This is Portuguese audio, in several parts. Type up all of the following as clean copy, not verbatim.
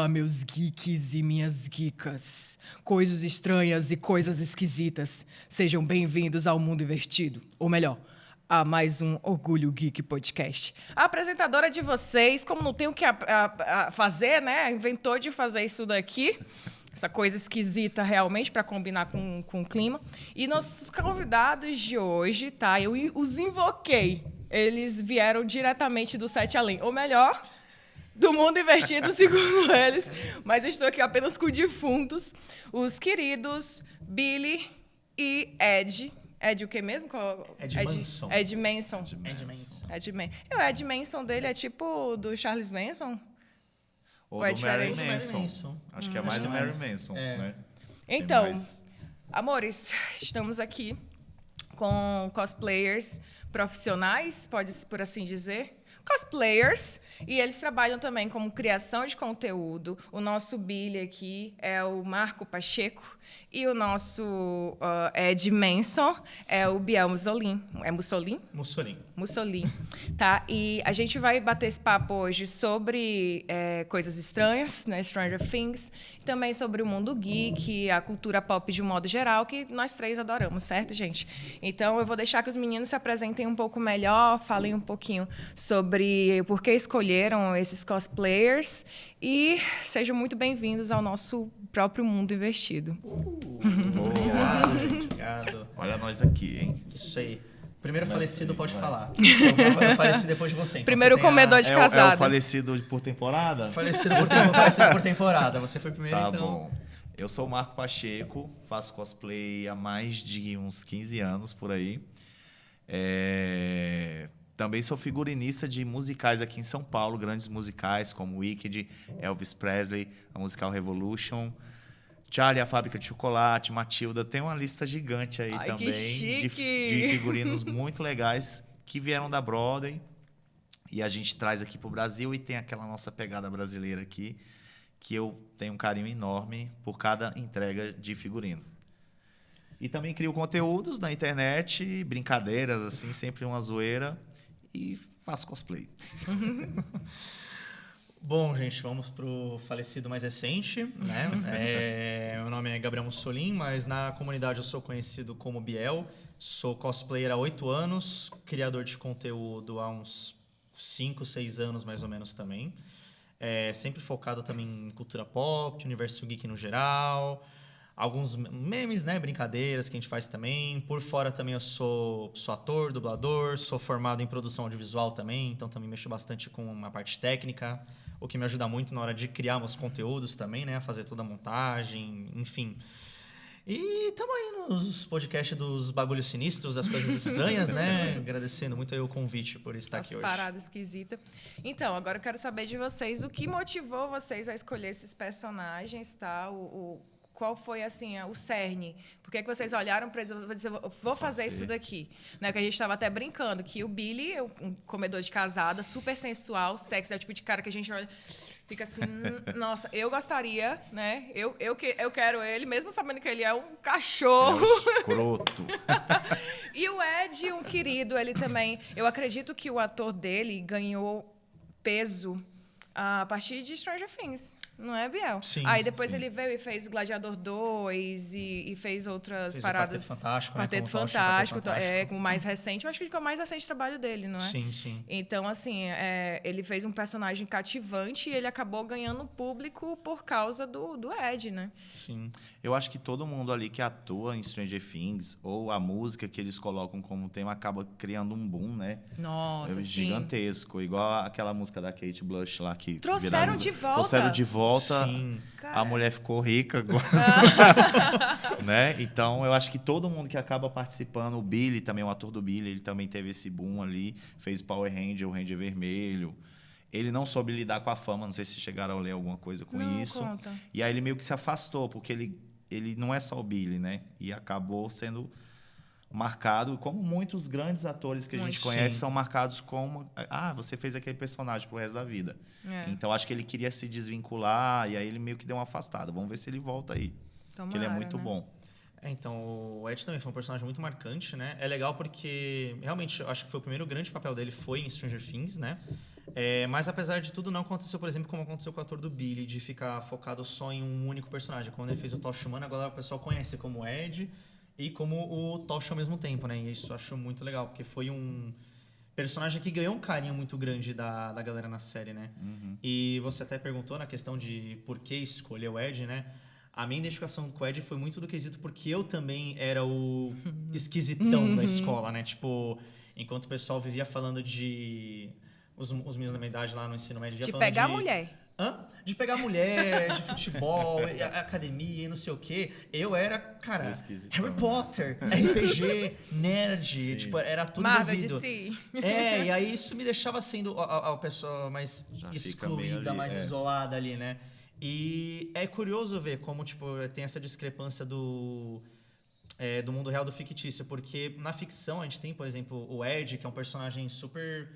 Olá, meus geeks e minhas geekas. Coisas estranhas e coisas esquisitas. Sejam bem-vindos ao Mundo Invertido. Ou melhor, a mais um Orgulho Geek Podcast. A apresentadora de vocês, como não tem o que fazer, né? Inventou de fazer isso daqui. Essa coisa esquisita realmente para combinar com o clima. E nossos convidados de hoje, tá? Eu os invoquei. Eles vieram diretamente do Sete Além. Ou melhor, do Mundo Invertido, segundo eles. Mas eu estou aqui apenas com defuntos. Os queridos Billy e Ed. Ed o que mesmo? Ed Manson. Ed Manson. Ed Manson. O Ed Manson dele é tipo do Charles Manson? Ou é do Mary diferente? Manson. Acho que é mais do Mary Manson, né? Então, mais... amores, estamos aqui com cosplayers profissionais, pode por assim dizer. Cosplayers, e eles trabalham também como criação de conteúdo. O nosso Billy aqui é o Marco Pacheco e o nosso Ed Manson é o Biel Mussolini. É Mussolini? Mussolini, tá? E a gente vai bater esse papo hoje sobre coisas estranhas, né? Stranger Things, também sobre o mundo geek, a cultura pop de um modo geral, que nós três adoramos, certo, gente? Então, eu vou deixar que os meninos se apresentem um pouco melhor, falem um pouquinho sobre por que escolheram esses cosplayers e sejam muito bem-vindos ao nosso próprio mundo invertido. Obrigado. Olha nós aqui, hein? Isso aí. Primeiro falecido pode falar. Eu faleci depois de você. Então primeiro você comedor de casado. É o falecido por temporada? Falecido por temporada. Você foi primeiro, tá então. Bom. Eu sou o Marco Pacheco, faço cosplay há mais de uns 15 anos por aí. Também sou figurinista de musicais aqui em São Paulo, grandes musicais como Wicked, Elvis Presley, a Musical Revolution, Charlie, a Fábrica de Chocolate, Matilda. Tem uma lista gigante aí. Ai, também de figurinos muito legais que vieram da Broadway e a gente traz aqui para o Brasil e tem aquela nossa pegada brasileira aqui que eu tenho um carinho enorme por cada entrega de figurino. E também crio conteúdos na internet, brincadeiras, assim, sempre uma zoeira. E faço cosplay. Bom, gente, vamos pro falecido mais recente, né? Meu nome é Gabriel Mussolini, mas na comunidade eu sou conhecido como Biel. Sou cosplayer há 8 anos, criador de conteúdo há uns 5, 6 anos mais ou menos também. Sempre focado também em cultura pop, universo geek no geral. Alguns memes, né, brincadeiras que a gente faz também. Por fora também eu sou ator, dublador, sou formado em produção audiovisual também, então também mexo bastante com uma parte técnica, o que me ajuda muito na hora de criar meus conteúdos também, né, a fazer toda a montagem, enfim. E estamos aí nos podcasts dos bagulhos sinistros, das coisas estranhas, né? Agradecendo muito aí o convite por estar aqui hoje. Parada esquisita. Então, agora eu quero saber de vocês o que motivou vocês a escolher esses personagens, tá? Qual foi, assim, o cerne? Por que vocês olharam para eles e vou fazer isso daqui? Né? Que a gente estava até brincando, que o Billy é um comedor de casada, super sensual, sexy, é o tipo de cara que a gente olha, fica assim, nossa, eu gostaria, né? Eu quero ele, mesmo sabendo que ele é um cachorro. É um escroto. E o Ed, um querido, ele também... Eu acredito que o ator dele ganhou peso a partir de Stranger Things. Não é, Biel? Sim. Aí depois ele veio e fez o Gladiador 2 e fez outras paradas. Quarteto Fantástico. O mais recente. Eu acho que é o mais recente trabalho dele, não é? Sim, sim. Então, assim, ele fez um personagem cativante e ele acabou ganhando público por causa do Ed, né? Sim. Eu acho que todo mundo ali que atua em Stranger Things ou a música que eles colocam como tema acaba criando um boom, né? Nossa, gigantesco. Igual aquela música da Kate Bush lá que Trouxeram de volta. Trouxeram de volta. Sim. A mulher ficou rica agora. Né? Então, eu acho que todo mundo que acaba participando, o Billy também, o ator do Billy, ele também teve esse boom ali, fez Power Ranger, o Ranger Vermelho. Ele não soube lidar com a fama, não sei se chegaram a ler alguma coisa com isso. Conta. E aí ele meio que se afastou, porque ele não é só o Billy, né? E acabou sendo marcado, como muitos grandes atores que a gente conhece são marcados como você fez aquele personagem pro resto da vida. Então acho que ele queria se desvincular e aí ele meio que deu uma afastada. Vamos ver se ele volta aí. Porque ele é muito bom. Então, o Ed também foi um personagem muito marcante, né? É legal porque realmente eu acho que foi o primeiro grande papel dele foi em Stranger Things, né? Mas apesar de tudo, não aconteceu, por exemplo, como aconteceu com o ator do Billy, de ficar focado só em um único personagem. Quando ele fez o Tocha Humana, agora o pessoal conhece como Ed e como o Tocha ao mesmo tempo, né? E isso eu acho muito legal, porque foi um personagem que ganhou um carinho muito grande da galera na série, né? E você até perguntou na questão de por que escolher o Ed, né? A minha identificação com o Ed foi muito do quesito porque eu também era o esquisitão da escola, né? Tipo, enquanto o pessoal vivia falando de... Os meninos da minha idade lá no ensino médio... De pegar a mulher. De pegar mulher, de futebol, academia e não sei o quê. Eu era, cara, Harry Potter, RPG, nerd, tipo, era tudo Marvel, envolvido. DC. E aí isso me deixava sendo a pessoa mais Já fica excluída, meio ali, mais isolada ali, né? E é curioso ver como, tipo, tem essa discrepância do mundo real do fictício, porque na ficção a gente tem, por exemplo, o Ed, que é um personagem super...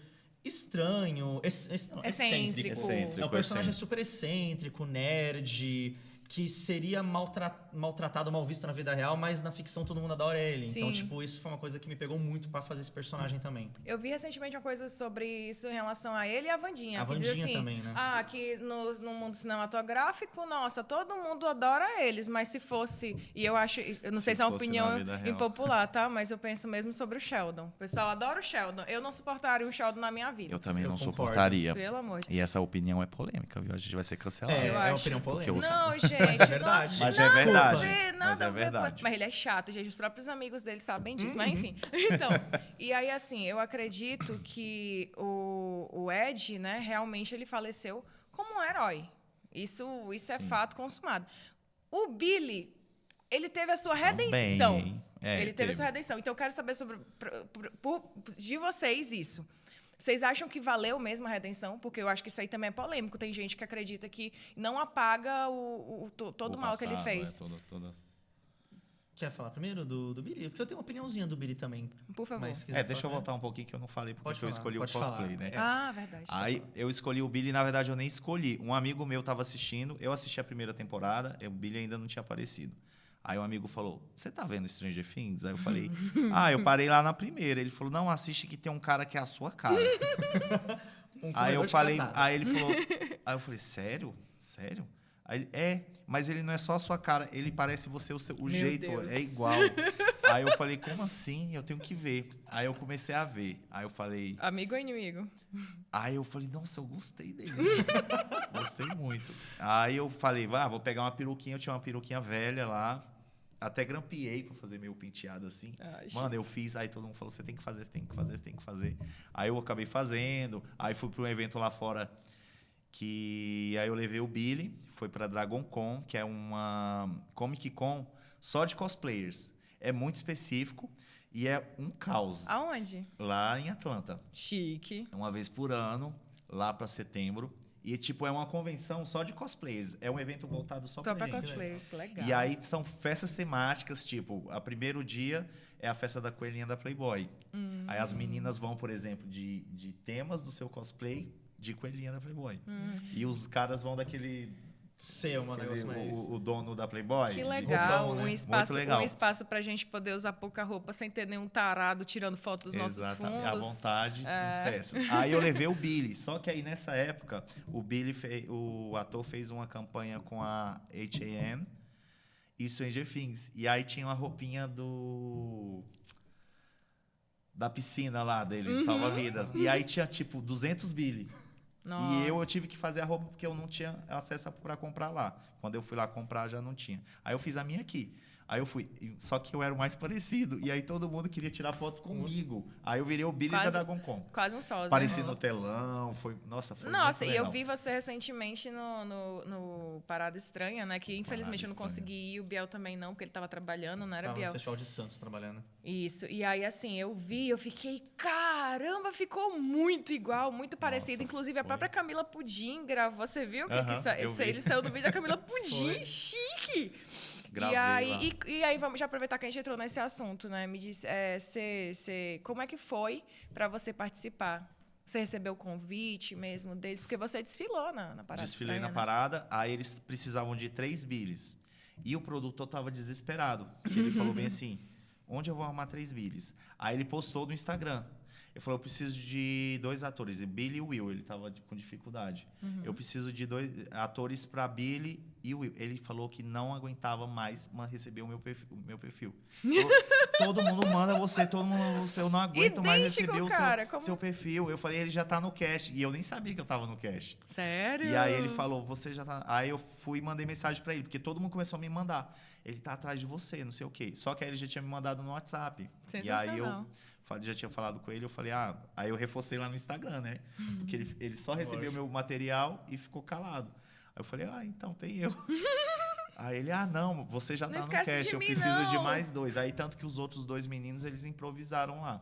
estranho, excêntrico. É um personagem super excêntrico, nerd, que seria maltratado, mal visto na vida real, mas na ficção todo mundo adora ele. Sim. Então, tipo, isso foi uma coisa que me pegou muito pra fazer esse personagem também. Eu vi recentemente uma coisa sobre isso em relação a ele e a Wandinha. A que diz Wandinha assim, também, né? Que no mundo cinematográfico, nossa, todo mundo adora eles, mas se fosse... E eu acho... Eu não sei se é uma fosse opinião na vida real. impopular, tá? Mas eu penso mesmo sobre o Sheldon. O pessoal adora o Sheldon. Eu não suportaria o Sheldon na minha vida. Eu também Eu não concordo. suportaria. Pelo amor de Deus. E essa opinião é polêmica, viu? A gente vai ser cancelado. Eu É uma acho. opinião polêmica. Não, gente. Mas é verdade. Mas não, é verdade. Não vê, nada Mas é a ver, verdade. Mas ele é chato, gente. Os próprios amigos dele sabem disso. Mas enfim. Então, e aí assim, eu acredito que o Ed, né, realmente ele faleceu como um herói. Isso é fato consumado. O Billy, ele teve a sua redenção. Também. Ele teve a sua redenção. Então eu quero saber de vocês isso. Vocês acham que valeu mesmo a redenção? Porque eu acho que isso aí também é polêmico. Tem gente que acredita que não apaga todo o mal que ele fez. Quer falar primeiro do Billy? Porque eu tenho uma opiniãozinha do Billy também. Por favor. Mas se quiser Deixa eu falar, voltar um pouquinho que eu não falei porque Pode eu falar, escolhi o pode cosplay, falar. né? Verdade. Aí eu escolhi o Billy, na verdade eu nem escolhi. Um amigo meu tava assistindo, eu assisti a primeira temporada, o Billy ainda não tinha aparecido. Aí um amigo falou, você tá vendo Stranger Things? Aí eu falei, eu parei lá na primeira. Ele falou, não, assiste que tem um cara que é a sua cara. Aí eu falei, aí ele falou, aí eu falei, sério? Aí ele, mas ele não é só a sua cara, ele parece você, o jeito Deus. é igual. Aí eu falei, como assim? Eu tenho que ver. Aí eu comecei a ver. Aí eu falei... Amigo ou inimigo? Aí eu falei, nossa, eu gostei dele. Gostei muito. Aí eu falei, vou pegar uma peruquinha. Eu tinha uma peruquinha velha lá. Até grampeei pra fazer meio penteado assim. Mano, eu fiz. Aí todo mundo falou, você tem que fazer, você tem que fazer, você tem que fazer. Aí eu acabei fazendo. Aí fui pra um evento lá fora aí eu levei o Billy. Foi pra Dragon Con, que é uma Comic Con só de cosplayers. É muito específico e é um caos. Aonde? Lá em Atlanta. Chique. Uma vez por ano, lá para setembro. E, tipo, é uma convenção só de cosplayers. É um evento voltado só Só pra pra gente. cosplayers, legal. E aí são festas temáticas, tipo, a primeiro dia é a festa da coelhinha da Playboy. Aí as meninas vão, por exemplo, de temas do seu cosplay de coelhinha da Playboy. E os caras vão daquele... Ser um negócio mais... o dono da Playboy. Que legal, roupão, né? um espaço pra gente poder usar pouca roupa sem ter nenhum tarado tirando foto dos nossos fundos. À vontade em festas. Aí eu levei o Billy, só que aí nessa época o ator fez uma campanha com a H&M e Stranger Things. E aí tinha uma roupinha da piscina lá dele, de salva-vidas. E aí tinha tipo 200 Billy. Nossa. E eu tive que fazer a roupa porque eu não tinha acesso para comprar lá. Quando eu fui lá comprar, já não tinha. Aí eu fiz a minha aqui. Aí eu fui. Só que eu era o mais parecido. E aí todo mundo queria tirar foto comigo. Aí eu virei o Billy da Dragon Con. Quase um sósia. Apareci no telão. Foi muito e legal. eu vi você recentemente no Parada Estranha, né? Que infelizmente eu não consegui ir. O Biel também não, porque ele tava trabalhando, não era, Tava Biel? no Festival de Santos trabalhando. Isso. E aí, assim, eu fiquei, caramba, ficou muito igual, muito parecido. Inclusive, a própria Camila Pudim gravou. Você viu? Ele saiu no vídeo da Camila Pudim. Chique! Gravei e aí, vamos já aproveitar que a gente entrou nesse assunto, né? Me diz, como é que foi para você participar? Você recebeu o convite mesmo deles? Porque você desfilou na parada. Desfilei estranha, na parada, aí eles precisavam de 3 Billys. E o produtor tava desesperado, porque ele falou bem assim, onde eu vou arrumar 3 Billys? Aí ele postou no Instagram. Ele falou, eu preciso de 2 atores, e Billy e Will, ele tava com dificuldade. Eu preciso de 2 atores para Billy e Will. Ele falou que não aguentava mais receber o meu perfil. Falou, todo mundo manda você, eu não aguento mais Idêntico, receber cara, o como- seu perfil. Eu falei, ele já tá no cast, e eu nem sabia que eu tava no cast. Sério? E aí ele falou, você já tá... Aí eu fui e mandei mensagem pra ele, porque todo mundo começou a me mandar. Ele tá atrás de você, não sei o quê. Só que aí ele já tinha me mandado no WhatsApp. E aí eu já tinha falado com ele, eu falei, aí eu reforcei lá no Instagram, né? Porque ele só recebeu meu material e ficou calado. Aí eu falei, então tem eu. Aí ele, não, você já Não tá no esquece cast, de eu mim, preciso de não. mais 2. Aí tanto que os outros 2 meninos, eles improvisaram lá.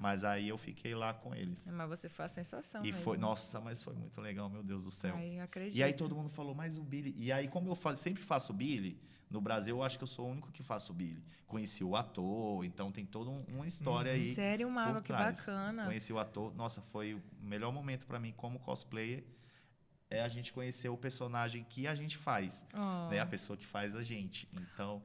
Mas aí eu fiquei lá com eles. Mas você foi a sensação E mesmo. foi, nossa, mas foi muito legal, meu Deus do céu. Ai, eu acredito. E aí todo mundo falou, mas o Billy... E aí, como eu sempre faço Billy, no Brasil eu acho que eu sou o único que faço Billy. Conheci o ator, então tem toda uma história aí. Sério, Mago, por que trás. bacana. Conheci o ator, nossa, foi o melhor momento pra mim como cosplayer. É a gente conhecer o personagem que a gente faz, né? A pessoa que faz a gente.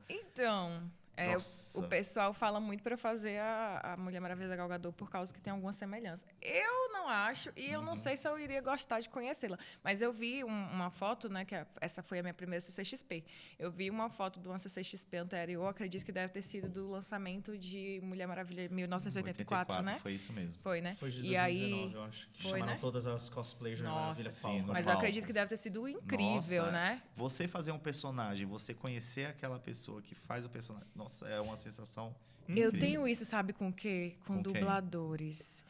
Então, Nossa. o pessoal fala muito pra fazer a Mulher Maravilha da Gal Gadot por causa que tem alguma semelhança. Eu não acho, e eu não sei se eu iria gostar de conhecê-la. Mas eu vi uma foto, né? Essa foi a minha primeira CCXP. Eu vi uma foto de uma CCXP anterior, acredito que deve ter sido do lançamento de Mulher Maravilha 1984, né? Foi isso mesmo. Foi, né? Foi de E 2019, aí, eu acho. Que foi, chamaram né? todas as cosplays de Mulher Maravilha Sim, palco. no Mas eu palco. acredito que deve ter sido incrível, Nossa, né? Você fazer um personagem, você conhecer aquela pessoa que faz o personagem, nossa, é uma sensação incrível. Eu tenho isso, sabe, com o quê? Com Com quem? dubladores.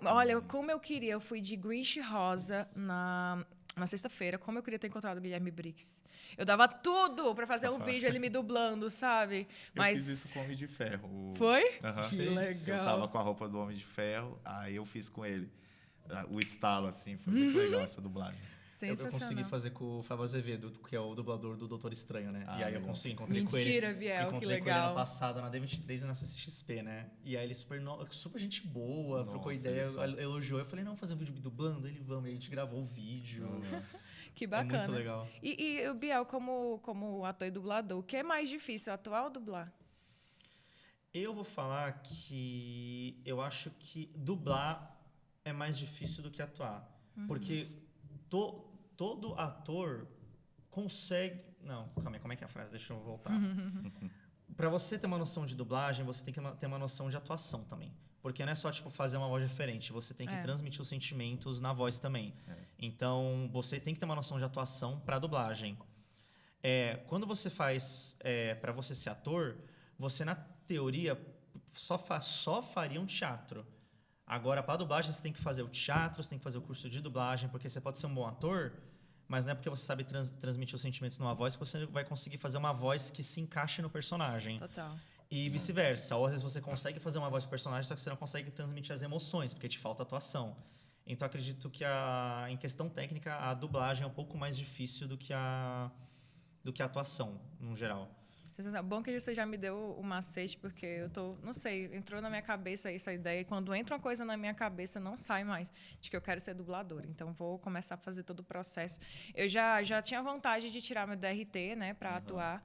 Olha, como eu queria, eu fui de Grinch Rosa na sexta-feira, como eu queria ter encontrado o Guilherme Briggs. Eu dava tudo pra fazer um vídeo, ele me dublando, sabe? Mas Eu fiz isso com o Homem de Ferro. Foi? Aham. Que Eu legal. tava com a roupa do Homem de Ferro, aí eu fiz com ele. O estalo, assim, foi muito legal essa dublagem. Eu Sensacional. consegui fazer com o Fábio Azevedo, que é o dublador do Doutor Estranho, né? E aí eu legal. consegui, encontrei com ele. Mentira, Biel, que encontrei com ele legal. ano passado na D23 e na CCXP, né? E aí ele super gente boa, Nossa, trocou ideia, eles são- elogiou. Eu falei, não, fazer um vídeo me dublando? Ele, vamos. E a gente gravou o vídeo. Que bacana. É muito legal. E o Biel, como ator e dublador, o que é mais difícil, atuar ou dublar? Eu vou falar que eu acho que dublar é mais difícil do que atuar. Porque todo ator consegue... Não, calma aí, como é que é a frase? Deixa eu voltar. Para você ter uma noção de dublagem, você tem que ter uma noção de atuação também. Porque não é só tipo fazer uma voz diferente, você tem que transmitir os sentimentos na voz também. Então, você tem que ter uma noção de atuação para dublagem. Quando você faz para você ser ator, você na teoria só faria um teatro. Agora, para dublagem, você tem que fazer o teatro, você tem que fazer o curso de dublagem, porque você pode ser um bom ator, mas não é porque você sabe transmitir os sentimentos numa voz que você vai conseguir fazer uma voz que se encaixe no personagem. Total. E vice-versa. Ou às vezes você consegue fazer uma voz do personagem, só que você não consegue transmitir as emoções, porque te falta atuação. Então, acredito que em questão técnica, a dublagem é um pouco mais difícil do que a atuação, no geral. Bom que você já me deu o macete, porque eu tô, não sei, entrou na minha cabeça essa ideia, e quando entra uma coisa na minha cabeça, não sai mais, de que eu quero ser dubladora. Então, vou começar a fazer todo o processo. Eu já tinha vontade de tirar meu DRT, né, para atuar.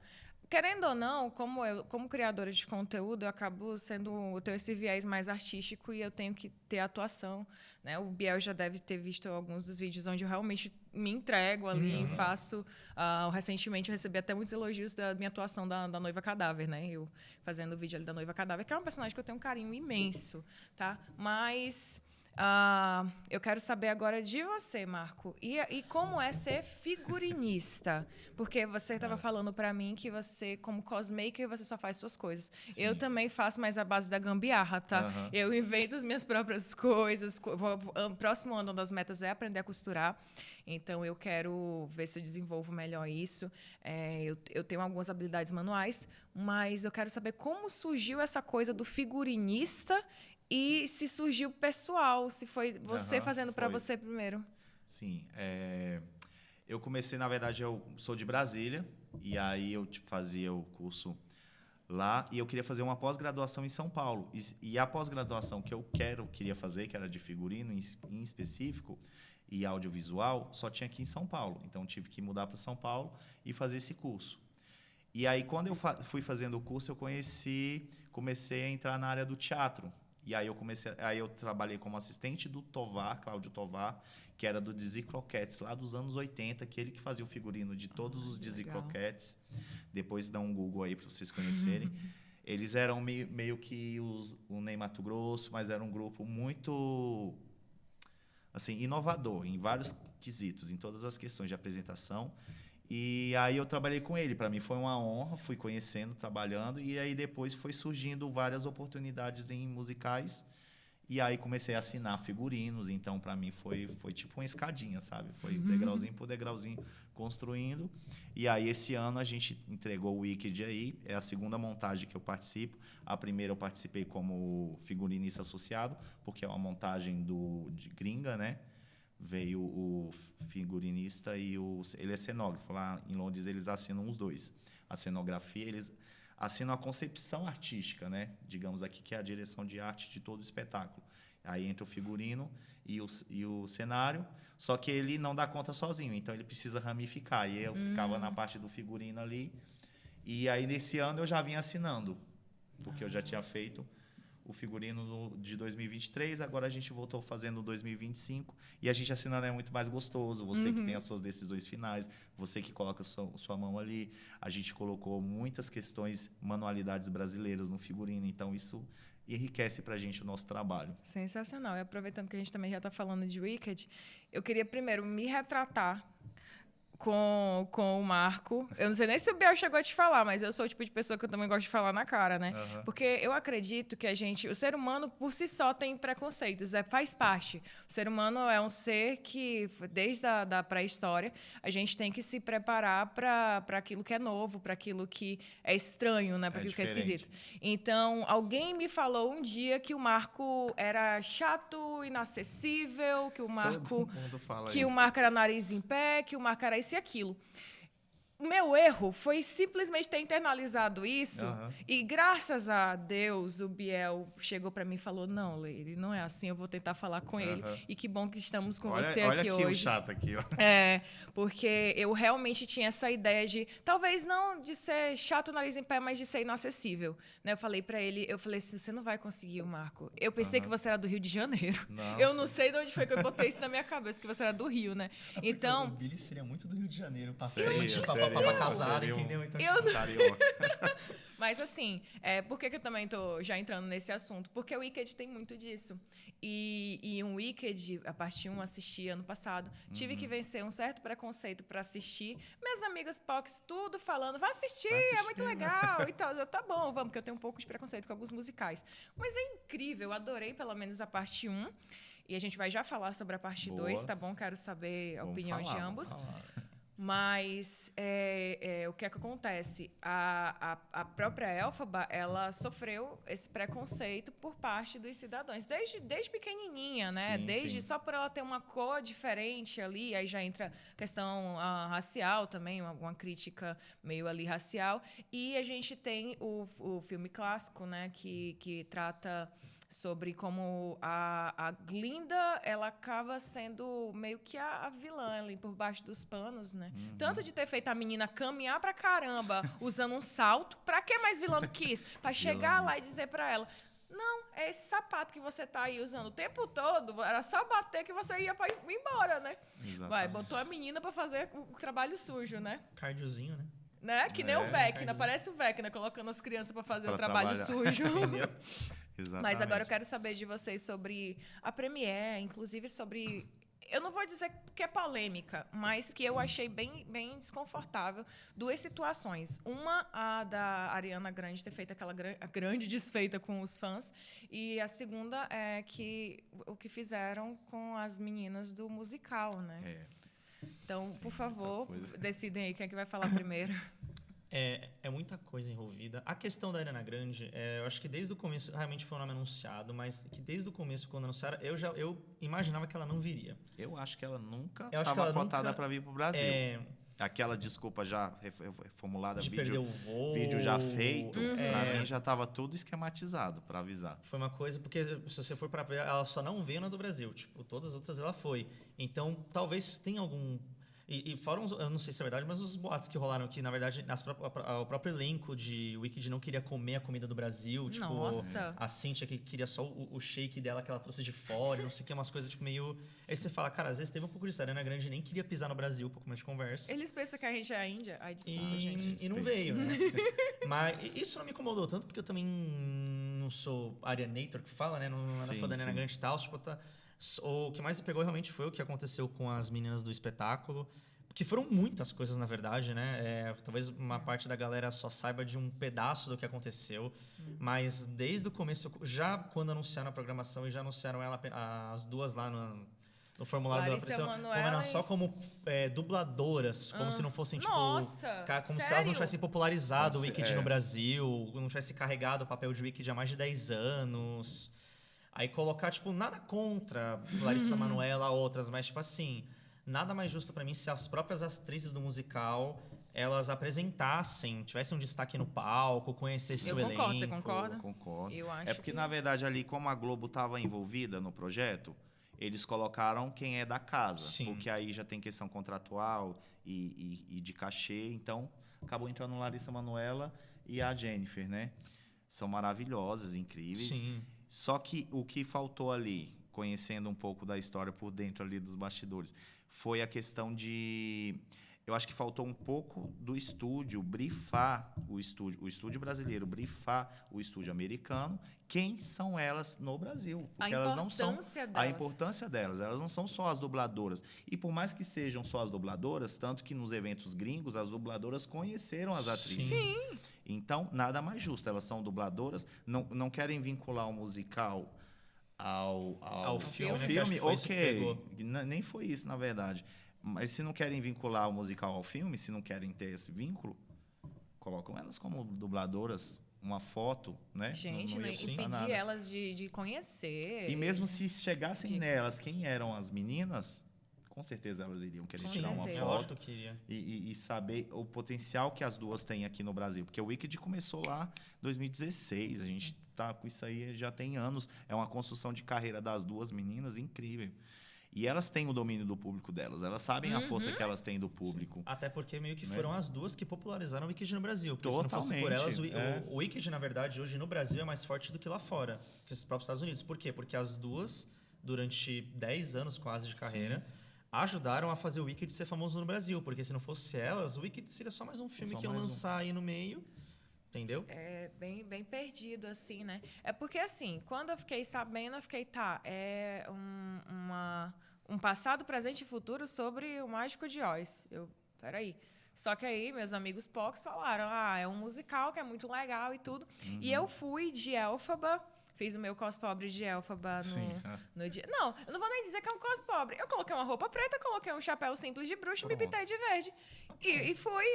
Querendo ou não, como criadora de conteúdo, eu tenho esse viés mais artístico e eu tenho que ter atuação, né? O Biel já deve ter visto alguns dos vídeos onde eu realmente me entrego ali e faço. Recentemente eu recebi até muitos elogios da minha atuação da Noiva Cadáver, né? Eu fazendo o vídeo ali da Noiva Cadáver, que é uma personagem que eu tenho um carinho imenso, tá? Mas eu quero saber agora de você, Marco. E como é ser figurinista? Porque você estava falando para mim que você, como cosmaker, você só faz suas coisas. Sim. Eu também faço, mas à base da gambiarra, tá? Eu invento as minhas próprias coisas. Próximo ano das metas é aprender a costurar. Então, eu quero ver se eu desenvolvo melhor isso. Eu tenho algumas habilidades manuais, mas eu quero saber como surgiu essa coisa do figurinista e se surgiu pessoal, se foi você fazendo para você primeiro. Sim. Eu comecei, na verdade, eu sou de Brasília, e aí eu fazia o curso lá, e eu queria fazer uma pós-graduação em São Paulo. E a pós-graduação que eu queria fazer, que era de figurino em específico, e audiovisual, só tinha aqui em São Paulo. Então, tive que mudar para São Paulo e fazer esse curso. E aí, quando eu fui fazendo o curso, eu comecei a entrar na área do teatro. E aí eu trabalhei como assistente do Tovar, Cláudio Tovar, que era do Dizzy Croquettes, lá dos anos 80, que ele que fazia o figurino de todos os Dizzy Croquettes. Depois dá um Google aí para vocês conhecerem. Eles eram meio que o Ney Matogrosso, mas era um grupo muito assim, inovador em vários quesitos, em todas as questões de apresentação. E aí eu trabalhei com ele. Para mim foi uma honra, fui conhecendo, trabalhando, e aí depois foi surgindo várias oportunidades em musicais. E aí comecei a assinar figurinos, então para mim foi tipo uma escadinha, sabe? Foi degrauzinho por degrauzinho construindo. E aí esse ano a gente entregou o Wicked aí, é a segunda montagem que eu participo. A primeira eu participei como figurinista associado, porque é uma montagem de gringa, né? Veio o figurinista e ele é cenógrafo. Lá em Londres eles assinam os dois. A cenografia, eles assinam a concepção artística, né? Digamos aqui que é a direção de arte de todo o espetáculo. Aí entra o figurino e o cenário, só que ele não dá conta sozinho, então ele precisa ramificar. E eu ficava na parte do figurino ali. E aí nesse ano eu já vinha assinando, porque eu já tinha feito o figurino de 2023, agora a gente voltou fazendo 2025, e a gente assinando é muito mais gostoso, você que tem as suas decisões finais, você que coloca sua mão ali, a gente colocou muitas questões, manualidades brasileiras no figurino, então isso enriquece pra gente o nosso trabalho. Sensacional. E aproveitando que a gente também já está falando de Wicked, eu queria primeiro me retratar com o Marco. Eu não sei nem se o Biel chegou a te falar, mas eu sou o tipo de pessoa que eu também gosto de falar na cara, né? Porque eu acredito que o ser humano por si só tem preconceitos, faz parte. O ser humano é um ser que, desde a pré-história, a gente tem que se preparar para aquilo que é novo, para aquilo que é estranho, né? Para aquilo que é esquisito. Então, alguém me falou um dia que o Marco era chato, inacessível, que o Marco era nariz em pé, que o Marco era isso e aquilo. O meu erro foi simplesmente ter internalizado isso e, graças a Deus, o Biel chegou para mim e falou, não, Leire, não é assim, eu vou tentar falar com ele. E que bom que estamos com você aqui hoje. Olha aqui o chato aqui, ó. Porque eu realmente tinha essa ideia de, talvez não de ser chato, nariz em pé, mas de ser inacessível. Né? Eu falei para ele, assim, você não vai conseguir, Marco. Eu pensei que você era do Rio de Janeiro. Nossa. Eu não sei de onde foi que eu botei isso na minha cabeça, que você era do Rio, né? Então, o Billy seria muito do Rio de Janeiro, pra frente, pra casar, entendeu? Então, mas assim, por que eu também tô já entrando nesse assunto? Porque o Wicked tem muito disso. E um Wicked, a parte 1, assisti ano passado. Tive que vencer um certo preconceito para assistir. Minhas amigas POCs, tudo falando, vai assistir, é muito legal e tal. Eu, tá bom, vamos, porque eu tenho um pouco de preconceito com alguns musicais. Mas é incrível, eu adorei pelo menos a parte 1. E a gente vai já falar sobre a parte 2, tá bom? Quero saber a opinião de ambos. Mas o que é que acontece? A própria Elphaba, ela sofreu esse preconceito por parte dos cidadãos, desde pequenininha, né? Sim. Só por ela ter uma cor diferente ali, aí já entra questão racial também, uma crítica meio ali racial. E a gente tem o filme clássico, né? Que trata sobre como a Glinda, ela acaba sendo meio que a vilã ali por baixo dos panos, né? Tanto de ter feito a menina caminhar pra caramba usando um salto, pra que mais vilã do que isso? Pra chegar lá e dizer pra ela, não, é esse sapato que você tá aí usando o tempo todo, era só bater que você ia pra ir embora, né? Vai, botou a menina pra fazer o trabalho sujo, né? Cardiozinho, né? Né? Que nem o Vecna, parece o Vecna, colocando as crianças para fazer o trabalho sujo. Exatamente. Mas agora eu quero saber de vocês sobre a Premiere, inclusive sobre... Eu não vou dizer que é polêmica, mas que eu achei bem desconfortável. Duas situações. Uma, a da Ariana Grande ter feito aquela grande desfeita com os fãs. E a segunda é o que fizeram com as meninas do musical, né? Então, por favor, decidem aí quem é que vai falar primeiro. É muita coisa envolvida. A questão da Ariana Grande, eu acho que desde o começo, realmente foi um nome anunciado, mas que desde o começo, quando anunciaram, eu imaginava que ela não viria. Eu acho que ela nunca estava cotada para vir para o Brasil. Aquela desculpa já reformulada, vídeo já feito, para mim já estava tudo esquematizado para avisar. Foi uma coisa, porque se você for para ver, ela só não veio na do Brasil, tipo, todas as outras ela foi. Então, talvez tenha algum E fora, eu não sei se é verdade, mas os boatos que rolaram aqui, na verdade, o próprio elenco de Wicked não queria comer a comida do Brasil. Tipo, Nossa. a Cynthia que queria só o shake dela que ela trouxe de fora, não sei o que, umas coisas tipo meio... Aí você fala, cara, às vezes teve um pouco disso. A Ariana Grande nem queria pisar no Brasil pra comer de conversa. Eles pensam que a gente é a Índia. Ai, desculpa, gente. E não veio, né? Mas isso não me incomodou tanto, porque eu também não sou Arianator que fala, né? Não era fã da Ariana Grande e tal. Tipo, o que mais me pegou realmente foi o que aconteceu com as meninas do espetáculo. Que foram muitas coisas, na verdade, né? Talvez uma parte da galera só saiba de um pedaço do que aconteceu. Mas desde o começo, já quando anunciaram a programação e já anunciaram as duas lá no formulário Larissa da pressão, Manoela como eram e- só como dubladoras, como se não fossem, tipo... Nossa, como se sério? elas não tivessem popularizado o Como se- Wicked no Brasil, não tivesse carregado o papel de Wicked há mais de 10 anos. Aí colocar, tipo, nada contra Larissa Manoela, outras, mas, tipo assim, nada mais justo pra mim se as próprias atrizes do musical elas apresentassem, tivessem um destaque no palco, conhecessem Eu o concordo, elenco. você concorda? Concordo. Eu acho É porque, que- na verdade, ali, como a Globo estava envolvida no projeto, eles colocaram quem é da casa. Sim. Porque aí já tem questão contratual e de cachê. Então, acabou entrando Larissa Manoela e a Jennifer, né? São maravilhosas, incríveis. Sim. Só que o que faltou ali, conhecendo um pouco da história por dentro ali dos bastidores, foi a questão de... Eu acho que faltou um pouco do estúdio brifar o estúdio brasileiro brifar o estúdio americano, quem são elas no Brasil. Porque elas não são importância a delas. importância delas, elas não são só as dubladoras. E por mais que sejam só as dubladoras, tanto que nos eventos gringos as dubladoras conheceram as atrizes. Sim. Então, nada mais justo, elas são dubladoras, não querem vincular o musical ao filme, ao né, que acho filme, que foi isso que ok. pegou. Nem foi isso, na verdade. Mas se não querem vincular o musical ao filme, se não querem ter esse vínculo, colocam elas como dubladoras, uma foto, né? Gente, não ia impedir custar nada. elas de conhecer. E mesmo se chegassem de- nelas quem eram as meninas, com certeza elas iriam querer Com tirar uma certeza. É lógico foto que iria. e saber o potencial que as duas têm aqui no Brasil. Porque o Wicked começou lá em 2016, a gente tá com isso aí já tem anos. É uma construção de carreira das duas meninas incrível. E elas têm o domínio do público delas, elas sabem a força que elas têm do público. Até porque meio que Né? foram as duas que popularizaram o Wicked no Brasil. Porque se não fosse por Totalmente, elas, é. o Wicked, na verdade, hoje no Brasil é mais forte do que lá fora. Que os próprios Estados Unidos. Por quê? Porque as duas, durante 10 anos quase de carreira, ajudaram a fazer o Wicked ser famoso no Brasil. Porque se não fosse elas, o Wicked seria só mais um filme Só que iam mais um. lançar aí no meio. Entendeu? É bem perdido, assim, né? É porque, assim, quando eu fiquei sabendo, eu fiquei, tá, é um passado, presente e futuro sobre o Mágico de Oz. Peraí. Só que aí, meus amigos POCs falaram, é um musical que é muito legal e tudo. E eu fui de Elphaba, fiz o meu cospobre de Elphaba no dia... Não, eu não vou nem dizer que é um cospobre. Eu coloquei uma roupa preta, coloquei um chapéu simples de bruxa e me pintei de verde. E fui,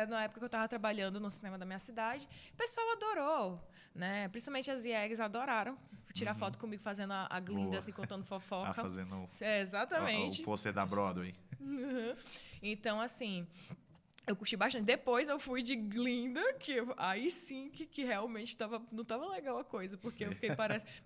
na época que eu tava trabalhando no cinema da minha cidade, o pessoal adorou, né? Principalmente as IEGs adoraram tirar foto comigo fazendo a Glinda, Boa. assim, contando fofoca. Fazendo Exatamente. o pôster da Broadway. Então, assim, eu curti bastante. Depois eu fui de Glinda, aí sim que realmente não tava legal a coisa, porque eu fiquei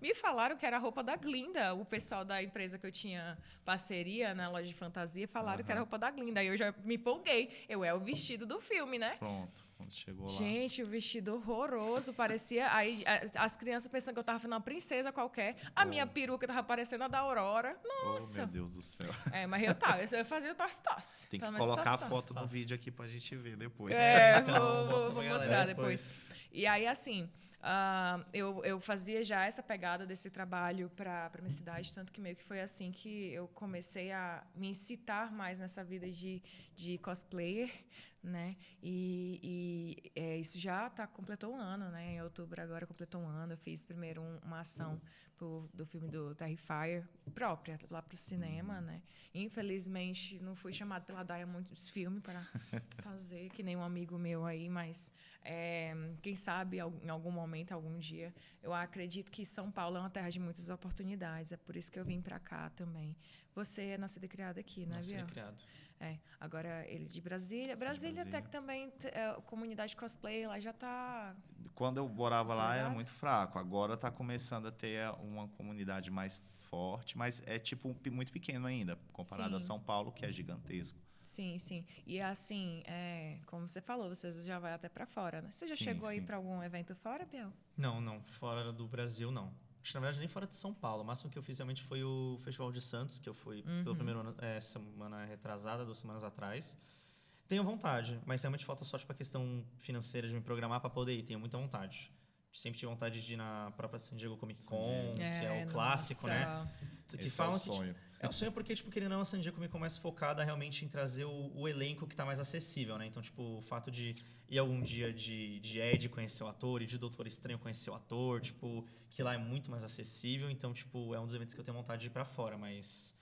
Me falaram que era a roupa da Glinda, o pessoal da empresa que eu tinha parceria na loja de fantasia falaram que era a roupa da Glinda. Aí eu já me empolguei. É o vestido do filme, né? Pronto, quando chegou lá. Gente, o vestido horroroso, parecia... Aí as crianças pensando que eu tava vendo uma princesa qualquer. A minha peruca tava parecendo a da Aurora. Oh, Nossa! meu Deus do céu. Mas eu fazia o tosse-tosse. Tem que Pelo menos colocar a tosse-tosse. foto no vídeo aqui pra gente ver depois. Então, Vou bota pra mostrar galera depois. E aí, assim, eu fazia já essa pegada desse trabalho para minha cidade, tanto que meio que foi assim que eu comecei a me incitar mais nessa vida de cosplayer, né? Isso já completou um ano, né? Em outubro agora completou um ano. Eu fiz primeiro uma ação do filme do Terrifier, própria, lá para o cinema, né? Infelizmente, não fui chamada pela Diamond Filme para fazer, que nem um amigo meu aí, mas quem sabe em algum momento, algum dia. Eu acredito que São Paulo é uma terra de muitas oportunidades, é por isso que eu vim para cá também. Você é nascido e criado aqui, né, Nascido Biel? e criado. Agora ele de Brasília. Brasília até que também, comunidade cosplay, lá já está... Quando eu morava lá era Consolidado. muito fraco. Agora tá começando a ter uma comunidade mais forte, mas é tipo muito pequeno ainda, comparado Sim. a São Paulo, que é gigantesco. Sim, sim. E assim, como você falou, você já vai até pra fora, né? Você já Sim, chegou aí sim. pra algum evento fora, Biel? Não, fora do Brasil, não. Acho que, na verdade, nem fora de São Paulo. O máximo que eu fiz realmente foi o Festival de Santos, que eu fui pelo primeiro ano, semana retrasada, 2 semanas atrás. Tenho vontade, mas realmente falta sorte pra questão financeira de me programar pra poder ir. Tenho muita vontade. Sempre tive vontade de ir na própria San Diego Comic Con, que é o clássico, nossa. né? Que Esse falam é o que, sonho. é o sonho porque, tipo, querendo ou não, a San Diego Comic Con mais focada realmente em trazer o elenco que tá mais acessível, né? Então, tipo, o fato de ir algum dia de Ed conhecer o ator e de Doutor Estranho conhecer o ator, tipo, que lá é muito mais acessível. Então, tipo, é um dos eventos que eu tenho vontade de ir pra fora, mas